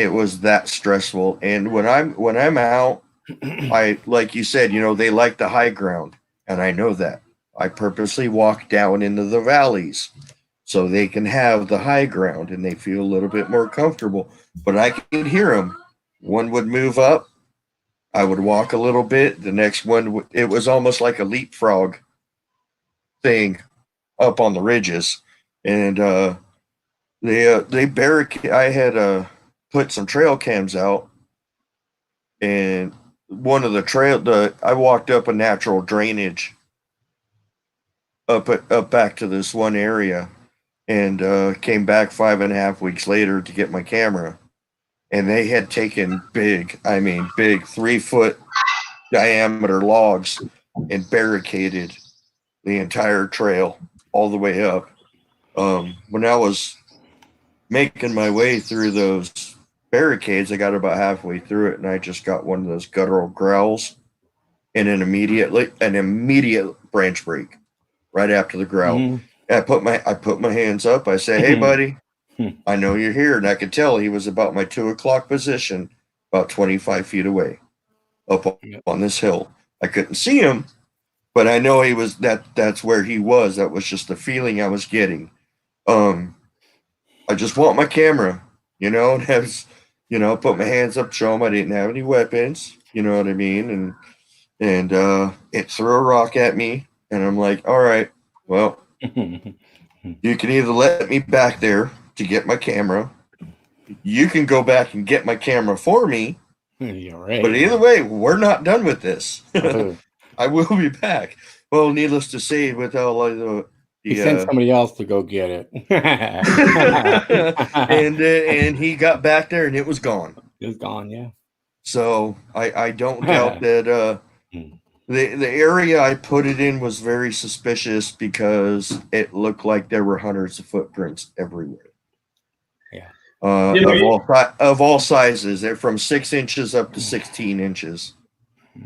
that stressful. And when I'm out, I, like you said, they like the high ground, and I know that. I purposely walk down into the valleys so they can have the high ground and they feel a little bit more comfortable. But I can hear them. One would move up, I would walk a little bit. The next one, it was almost like a leapfrog thing up on the ridges. And they barricade. I had put some trail cams out, and one of I walked up a natural drainage up back to this one area, and came back 5.5 weeks later to get my camera, and they had taken big 3-foot diameter logs and barricaded the entire trail all the way up. When I was making my way through those barricades, I got about halfway through it, and I just got one of those guttural growls and an immediate branch break right after the growl. Mhm. I put my hands up. I say, "Hey, buddy, I know you're here." And I could tell he was about my 2 o'clock position, about 25 feet away, up on this hill. I couldn't see him, but I know he was that's where he was. That was just the feeling I was getting. I just want my camera, and put my hands up, show him I didn't have any weapons, you know what I mean? And it threw a rock at me, and I'm like, all right, well, you can either let me back there to get my camera, you can go back and get my camera for me, You're right. but either way, we're not done with this. I will be back. Well, needless to say, with all he sent somebody else to go get it. and he got back there and it was gone. It was gone, yeah. So I don't doubt that the area I put it in was very suspicious because it looked like there were hundreds of footprints everywhere. Yeah. Of all sizes. They're from 6 inches up to 16 inches.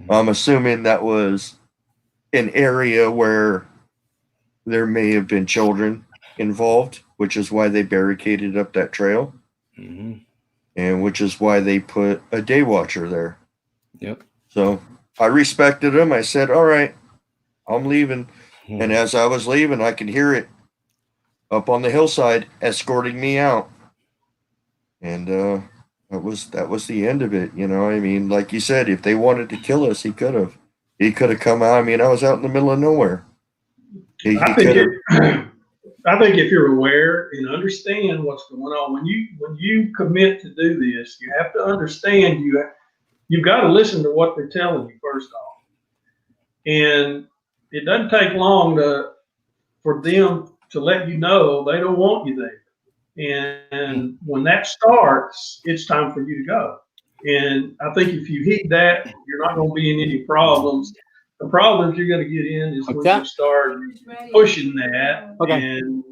I'm assuming that was an area where there may have been children involved, which is why they barricaded up that trail, and which is why they put a day watcher there. Yep. So I respected them. I said, all right, I'm leaving. And as I was leaving, I could hear it up on the hillside escorting me out. And that was the end of it. I mean, like you said, if they wanted to kill us, he could have. He could have come out. I mean, I was out in the middle of nowhere. I think if you're aware and understand what's going on, when you commit to do this, you have to understand you've got to listen to what they're telling you first off. And it doesn't take long for them to let you know they don't want you there. And when that starts, it's time for you to go. And I think if you heed that, you're not going to be in any problems. The problems you're going to get in is when you start pushing that and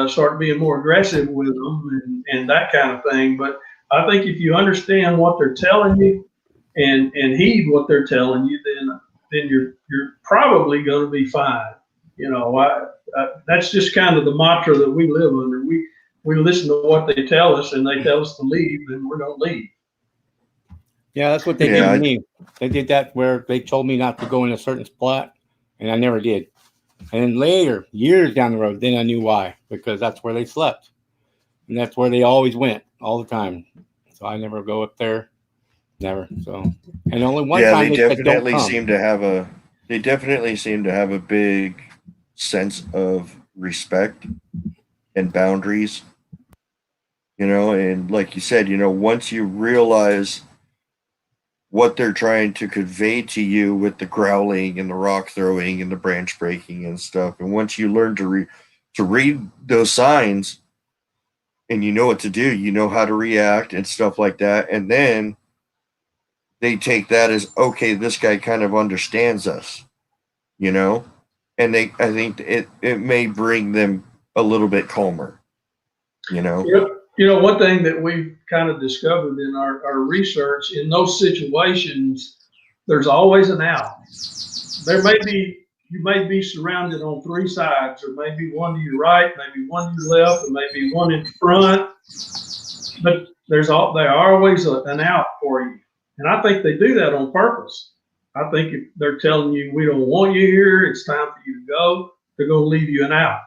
start being more aggressive with them and that kind of thing. But I think if you understand what they're telling you and heed what they're telling you, then you're probably going to be fine. That's just kind of the mantra that we live under. We listen to what they tell us, and they tell us to leave, and we're going to leave. Yeah, that's what they did to me. They did that where they told me not to go in a certain spot, and I never did. And then later, years down the road, then I knew why, because that's where they slept. And that's where they always went, all the time. So I never go up there. Never. So, and only one time they definitely said, seem to have a big sense of respect and boundaries. And like you said, once you realize what they're trying to convey to you with the growling and the rock throwing and the branch breaking and stuff, and once you learn to read those signs and you know what to do, you know how to react and stuff like that, and then they take that as, okay, this guy kind of understands us, and I think it may bring them a little bit calmer, One thing that we've kind of discovered in our research, in those situations, there's always an out. You may be surrounded on 3 sides. There may be one to your right, maybe one to your left, and maybe one in front. But there are always an out for you. And I think they do that on purpose. I think if they're telling you, we don't want you here, it's time for you to go, they're going to leave you an out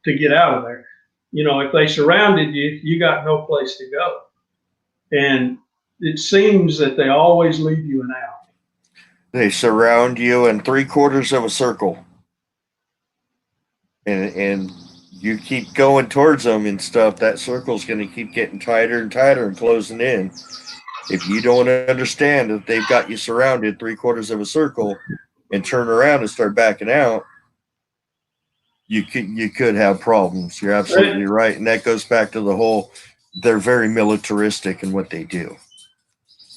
to get out of there. If they surrounded you, you got no place to go. And it seems that they always leave you an out. They surround you in 3/4 of a circle, and you keep going towards them and stuff. That circle's going to keep getting tighter and tighter and closing in. If you don't understand that they've got you surrounded 3/4 of a circle and turn around and start backing out, you could have problems. You're absolutely right, and that goes back to the whole. They're very militaristic in what they do.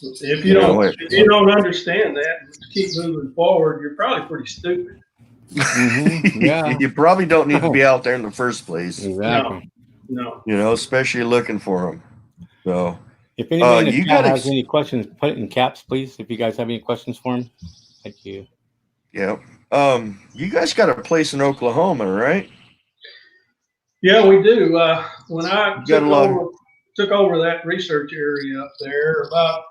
If you don't understand that and keep moving forward, you're probably pretty stupid. Yeah. You probably don't need to be out there in the first place. Exactly. No. You know, especially looking for them. So, if anybody in the you chat got has any questions, put it in caps, please. If you guys have any questions for him, thank you. Yeah. You guys got a place in Oklahoma, right? Yeah, we do. When I took over that research area up there about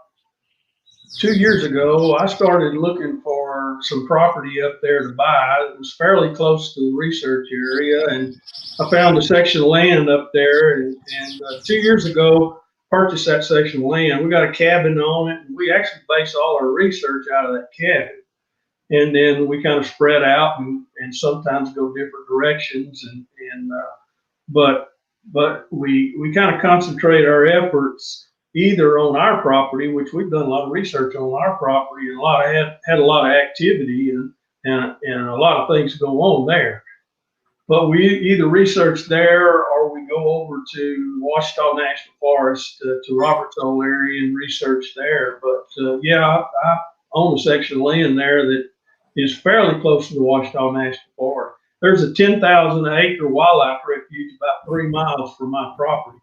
2 years ago, I started looking for some property up there to buy. It was fairly close to the research area, and I found a section of land up there. And 2 years ago, purchased that section of land. We got a cabin on it, and we actually based all our research out of that cabin. And then we kind of spread out and sometimes go different directions. But we kind of concentrate our efforts either on our property, which we've done a lot of research on our property, and had a lot of activity and a lot of things go on there. But we either research there or we go over to Washita National Forest to Robert's old area and research there. But yeah, I own a section of land there that is fairly close to the Washita National Forest. There's a 10,000 acre wildlife refuge about 3 miles from my property.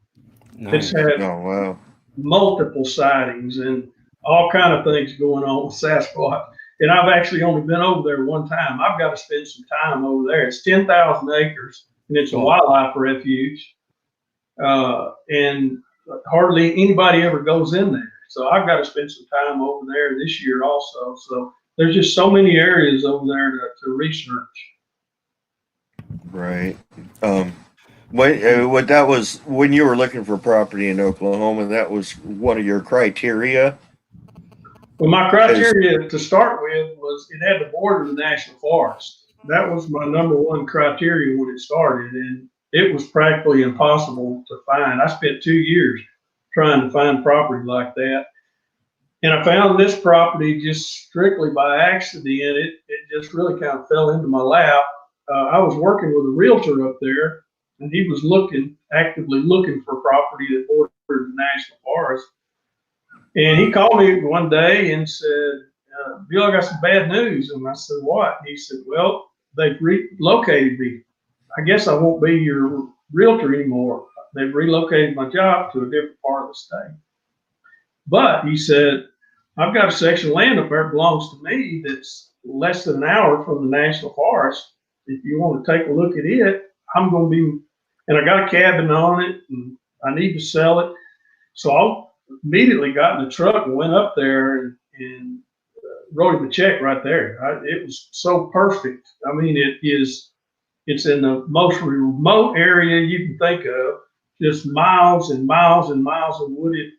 Nice. It's had multiple sightings and all kind of things going on with Sasquatch. And I've actually only been over there one time. I've got to spend some time over there. It's 10,000 acres and it's a wildlife refuge. And hardly anybody ever goes in there. So I've got to spend some time over there this year also. So there's just so many areas over there to research. Right. What that was when you were looking for property in Oklahoma, that was one of your criteria. Well, my criteria to start with was it had to border the national forest. That was my number one criteria when it started, and it was practically impossible to find. I spent 2 years trying to find property like that. And I found this property just strictly by accident. It just really kind of fell into my lap. I was working with a realtor up there, and he was actively looking for property that bordered the national forest. And he called me one day and said, Bill, I got some bad news. And I said, what? And he said, well, they've relocated me. I guess I won't be your realtor anymore. They've relocated my job to a different part of the state. But he said, I've got a section of land up there that belongs to me that's less than an hour from the national forest. If you want to take a look at it, I'm going to be, and I got a cabin on it and I need to sell it. So I immediately got in the truck and went up there and wrote him a check right there. It was so perfect. I mean, it's in the most remote area you can think of, just miles and miles and miles of wooded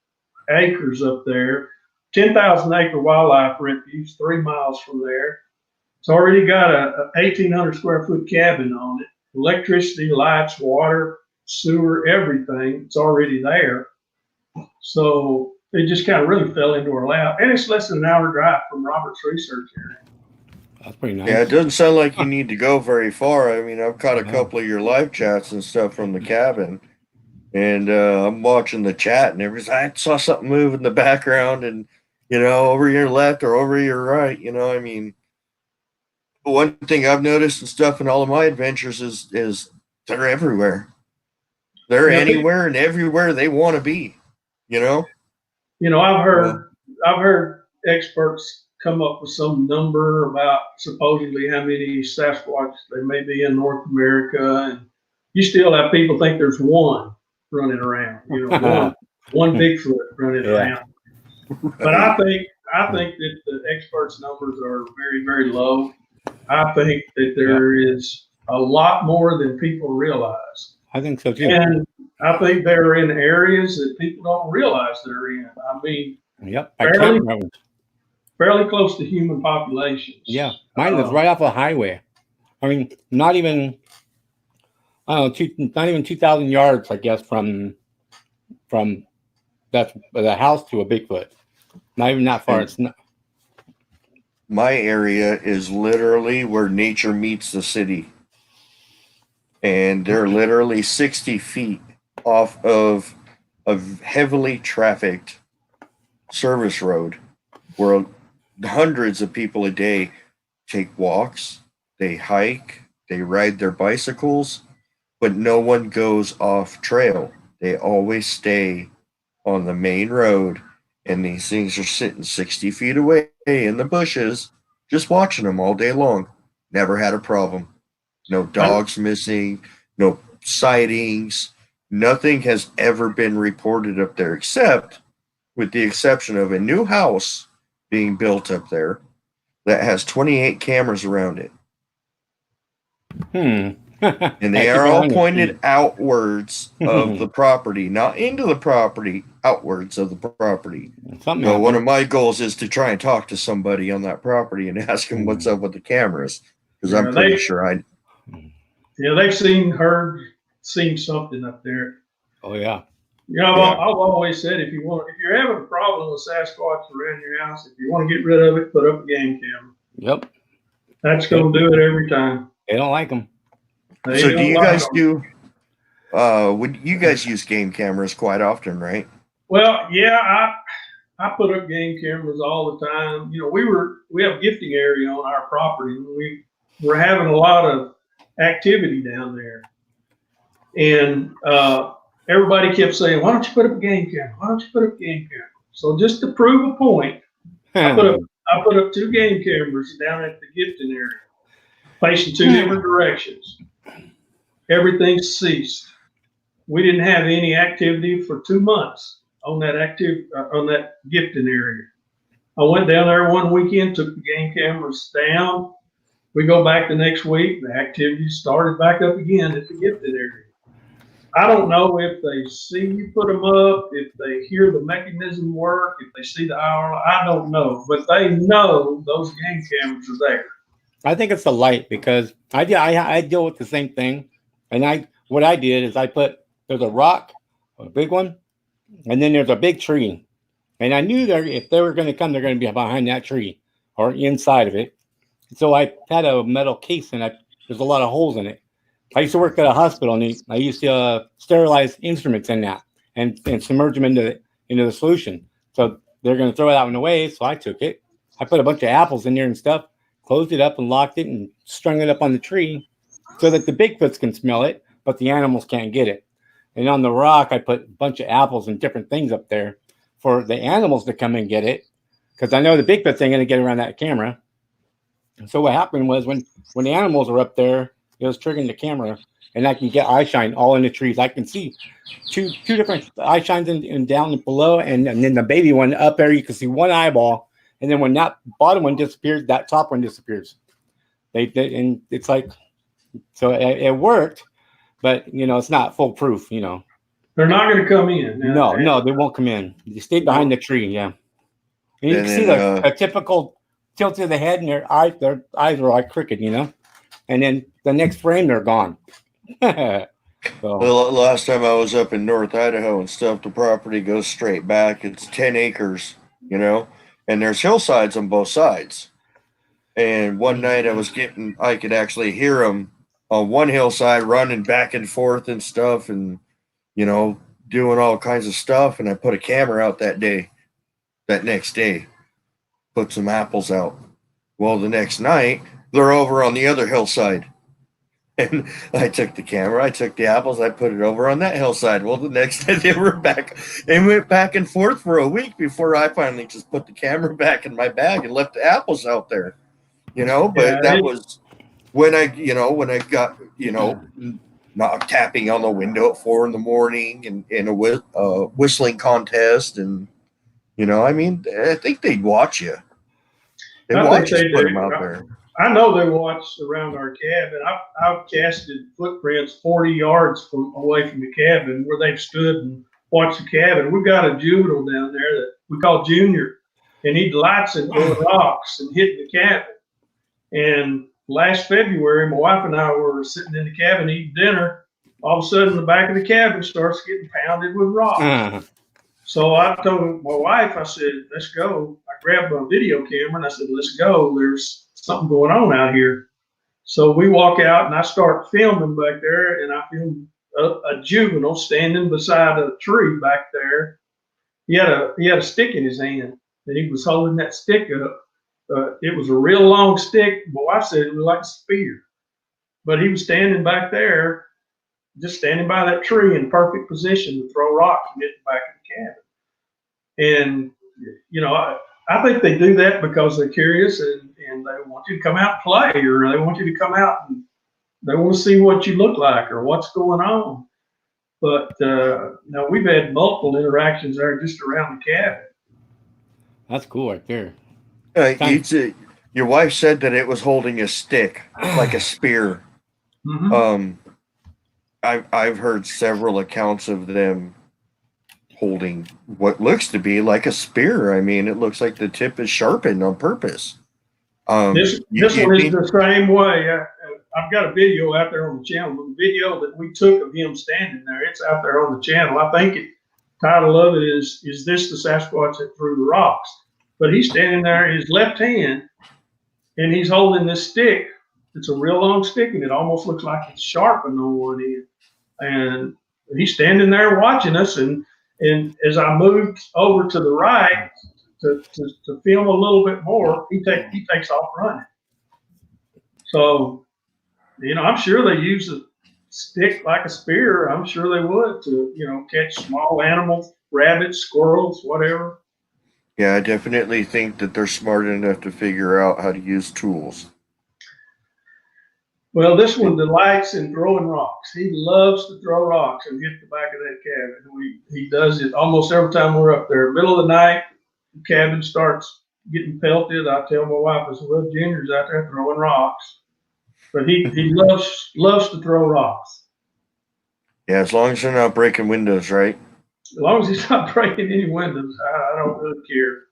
acres up there. 10,000 acre wildlife refuge, 3 miles from there. It's already got a 1,800 square foot cabin on it. Electricity, lights, water, sewer, everything. It's already there. So it just kind of really fell into our lap. And it's less than an hour drive from Robert's research area. That's pretty nice. Yeah, it doesn't sound like you need to go very far. I mean, I've caught a couple of your live chats and stuff from the cabin. And I'm watching the chat and I saw something move in the background and, over your left or over your right, I mean, one thing I've noticed and stuff in all of my adventures is they're everywhere. They're anywhere and everywhere they want to be, I've heard experts come up with some number about supposedly how many Sasquatch there may be in North America, and you still have people think there's one running around, one Bigfoot running around. But I think that the experts' numbers are very, very low. I think that there is a lot more than people realize. I think so too. And I think they're in areas that people don't realize they're in. I mean, fairly close to human populations. Yeah, mine was right off a highway. I mean, not even I don't know, not even 2,000 yards, I guess, from that's the house to a Bigfoot. Not even that far. And It's not. my area is literally where nature meets the city. And they're literally 60 feet off of a heavily trafficked service road where hundreds of people a day take walks, they hike, they ride their bicycles, but no one goes off trail. They always stay on the main road, and these things are sitting 60 feet away in the bushes, just watching them all day long. Never had a problem. No dogs missing, no sightings. Nothing has ever been reported up there, except with the exception of a new house being built up there that has 28 cameras around it. And they are all pointed outwards of the property, not into the property, outwards of the property. So one of my goals is to try and talk to somebody on that property and ask them what's up with the cameras, because I'm pretty sure I. Yeah, they've seen something up there. Oh yeah. You know, I've always said if you're having a problem with Sasquatch around your house, if you want to get rid of it, put up a game camera. Yep. That's going to do it every time. They don't like them. So do you guys do? Would you guys use game cameras quite often, right? Well, yeah, I put up game cameras all the time. You know, we have a gifting area on our property. We're having a lot of activity down there, and everybody kept saying, "Why don't you put up a game camera? Why don't you put up a game camera?" So just to prove a point, I put up 2 game cameras down at the gifting area, facing 2 different directions. Everything ceased. We didn't have any activity for 2 months on that gifting area. I went down there one weekend, took the game cameras down. We go back the next week, the activity started back up again at the gifted area. I don't know if they see you put them up, if they hear the mechanism work, if they see the hour. I don't know, but they know those game cameras are there. I think it's the light, because I deal with the same thing, and what I did is there's a rock, a big one, and then there's a big tree, and I knew if they were going to come, they're going to be behind that tree or inside of it. So I had a metal case, and there's a lot of holes in it. I used to work at a hospital, and I used to sterilize instruments in that and submerge them into the solution. So they're going to throw it out in the way. So I took it. I put a bunch of apples in there and stuff, closed it up and locked it and strung it up on the tree so that the Bigfoots can smell it, but the animals can't get it. And on the rock, I put a bunch of apples and different things up there for the animals to come and get it, because I know the Bigfoots ain't going to get around that camera. And so what happened was when the animals were up there, it was triggering the camera, and I can get eye shine all in the trees. I can see two different eye shines and down and below, and then the baby one up there, you can see one eyeball. And then when that bottom one disappears, that top one disappears. And it's like, so it worked, but it's not foolproof. They're not going to come in. No, they won't come in. You stay behind the tree. Yeah. And you can see a typical tilt to the head, and their eyes are like crooked, and then the next frame they're gone. So. Well, last time I was up in North Idaho and stuff, the property goes straight back. It's 10 acres, and there's hillsides on both sides. And one night I could actually hear them on one hillside running back and forth and stuff, and doing all kinds of stuff. And I put a camera out that next day, put some apples out. Well, the next night they're over on the other hillside. And I took the camera, I took the apples, I put it over on that hillside. Well, the next day they were back and went back and forth for a week before I finally just put the camera back in my bag and left the apples out there. But that was when I got, not tapping on the window at 4 a.m. and in a whistling contest. And, I think they'd watch you. They watch us put them out there. I know they watch around our cabin. I've casted footprints 40 yards away from the cabin where they've stood and watched the cabin. We've got a juvenile down there that we call Junior. and he'd lights and throwing rocks and hitting the cabin. And last February, my wife and I were sitting in the cabin eating dinner. All of a sudden, the back of the cabin starts getting pounded with rocks. So I told my wife, I said, let's go. I grabbed my video camera and I said, let's go. There's something going on out here. So we walk out and I start filming back there, and I filmed a juvenile standing beside a tree back there. He had a stick in his hand, and he was holding that stick up. It was a real long stick. My wife said it was like a spear, but he was standing back there, just standing by that tree in perfect position to throw rocks and hit the back of the cabin. And I think they do that because they're curious and they want you to come out and play, or they want you to come out and they want to see what you look like or what's going on. But now we've had multiple interactions there just around the cabin. That's cool right there. Your wife said that it was holding a stick, like a spear. Mm-hmm. I've heard several accounts of them holding what looks to be like a spear. I mean, it looks like the tip is sharpened on purpose. This one is the same way. I've got a video out there on the channel. The video that we took of him standing there, it's out there on the channel. I think the title of it is this the Sasquatch that threw the rocks? But he's standing there, his left hand, and he's holding this stick. It's a real long stick, and it almost looks like it's sharpened on one end. And he's standing there watching us. And as I moved over to the right to film a little bit more, he takes off running. So, I'm sure they use a stick like a spear. I'm sure they would to, catch small animals, rabbits, squirrels, whatever. Yeah, I definitely think that they're smart enough to figure out how to use tools. Well, this one delights in throwing rocks. He loves to throw rocks and hit the back of that cabin. He does it almost every time we're up there. Middle of the night, the cabin starts getting pelted. I tell my wife, I said, well, Junior's out there throwing rocks. But he loves to throw rocks. Yeah, as long as they're not breaking windows, right? As long as he's not breaking any windows, I don't really care.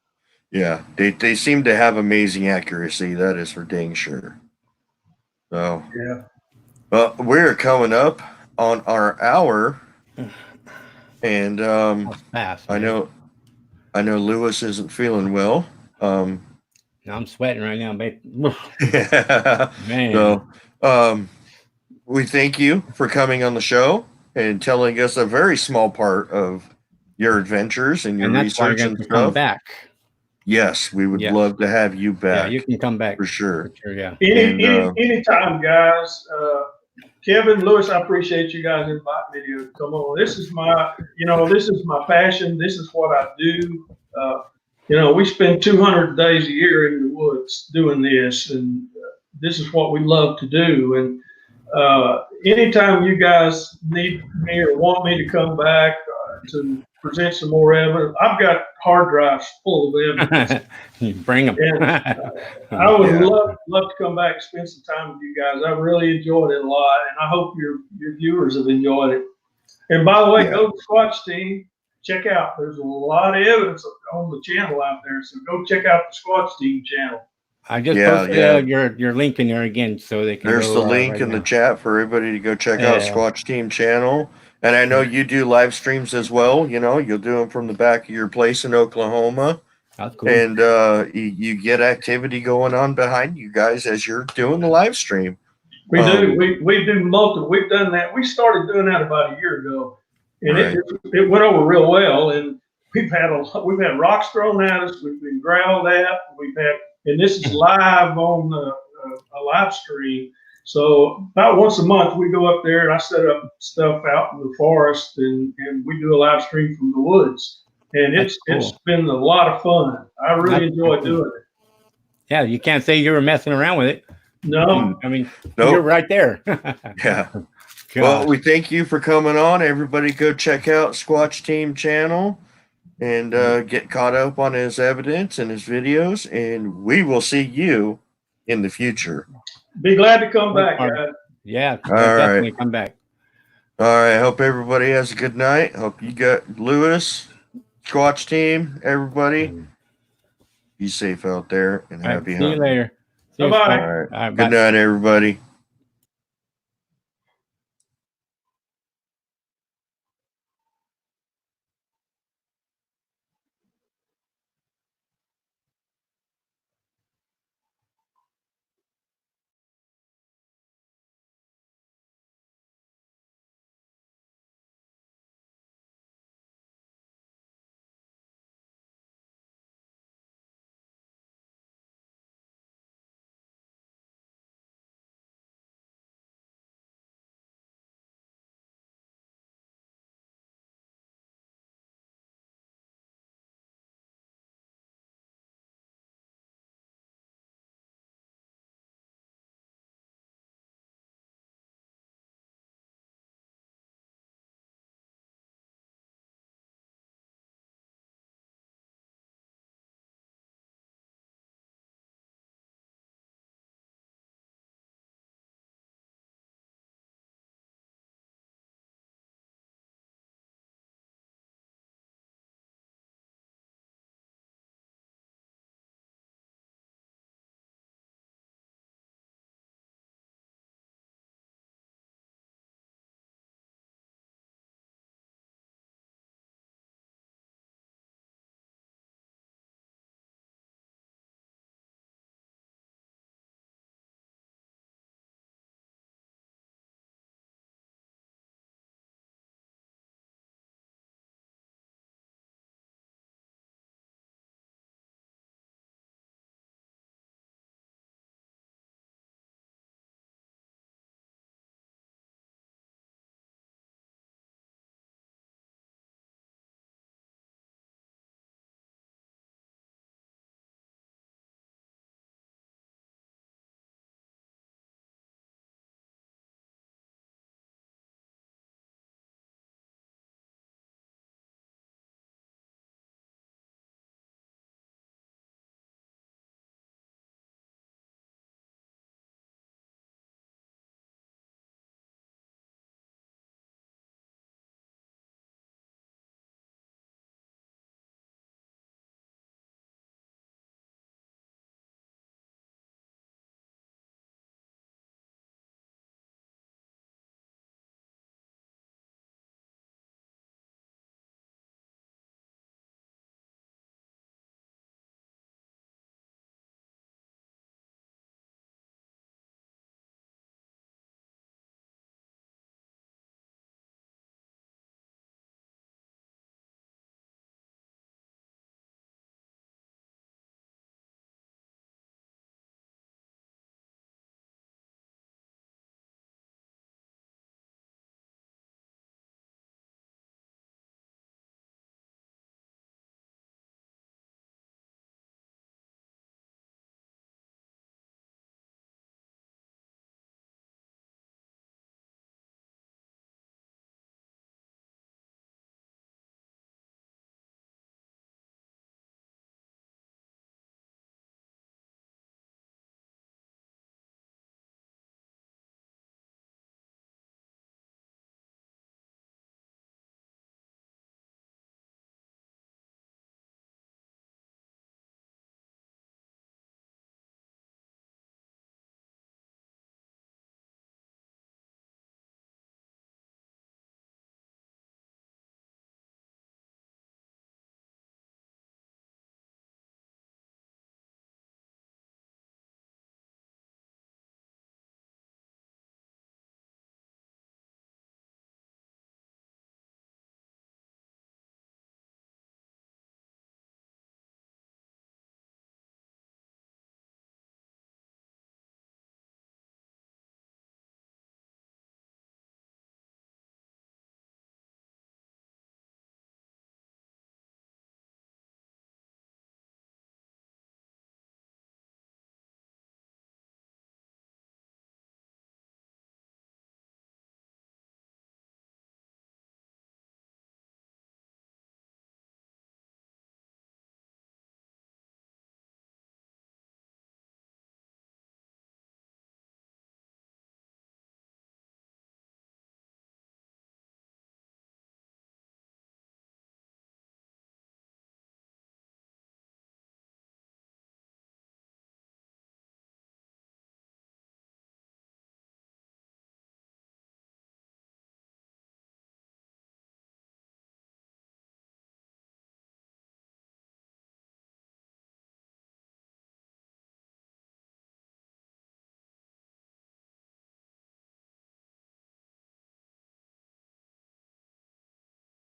Yeah, they seem to have amazing accuracy. That is for dang sure. So yeah. Well, we're coming up on our hour, and fast, I know Lewis isn't feeling well. I'm sweating right now, babe. Yeah. Man. So, we thank you for coming on the show and telling us a very small part of your adventures and your research and stuff. Come back. Yes, we would love to have you back. Yeah, you can come back for sure. Yeah. Anytime, guys. Kevin, Lewis, I appreciate you guys inviting me to come on. This is my passion. This is what I do. We spend 200 days a year in the woods doing this, and this is what we love to do. And anytime you guys need me or want me to come back to present some more evidence, I've got hard drives full of evidence. You bring them. I would love to come back and spend some time with you guys. I really enjoyed it a lot, and I hope your viewers have enjoyed it. And by the way, go to the Squatch team. Check out. There's a lot of evidence on the channel out there, so go check out the Squatch team channel. I just posted your link in there again, so they can. There's the link in the chat for everybody to go check out Squatch Team channel. And I know you do live streams as well. You'll do them from the back of your place in Oklahoma. That's cool. And you get activity going on behind you guys as you're doing the live stream. We do. We do multiple. We've done that. We started doing that about a year ago, and it went over real well. And we've had rocks thrown at us. We've been growled at. And this is live on a live stream. So about once a month, we go up there and I set up stuff out in the forest and we do a live stream from the woods. And it's been a lot of fun. I really enjoy doing it. Yeah, you can't say you were messing around with it. No. I mean, you're right there. Yeah. Well, we thank you for coming on. Everybody go check out Squatch Team channel and get caught up on his evidence and his videos. And we will see you in the future. Be glad to come back, guys. Yeah, definitely come back. All right. Hope everybody has a good night. Hope you got Lewis, Squatch Team, everybody. Be safe out there and All right, happy see you hunting. later. See you, Bye-bye. Scott. All right. All right, Good bye. night, everybody.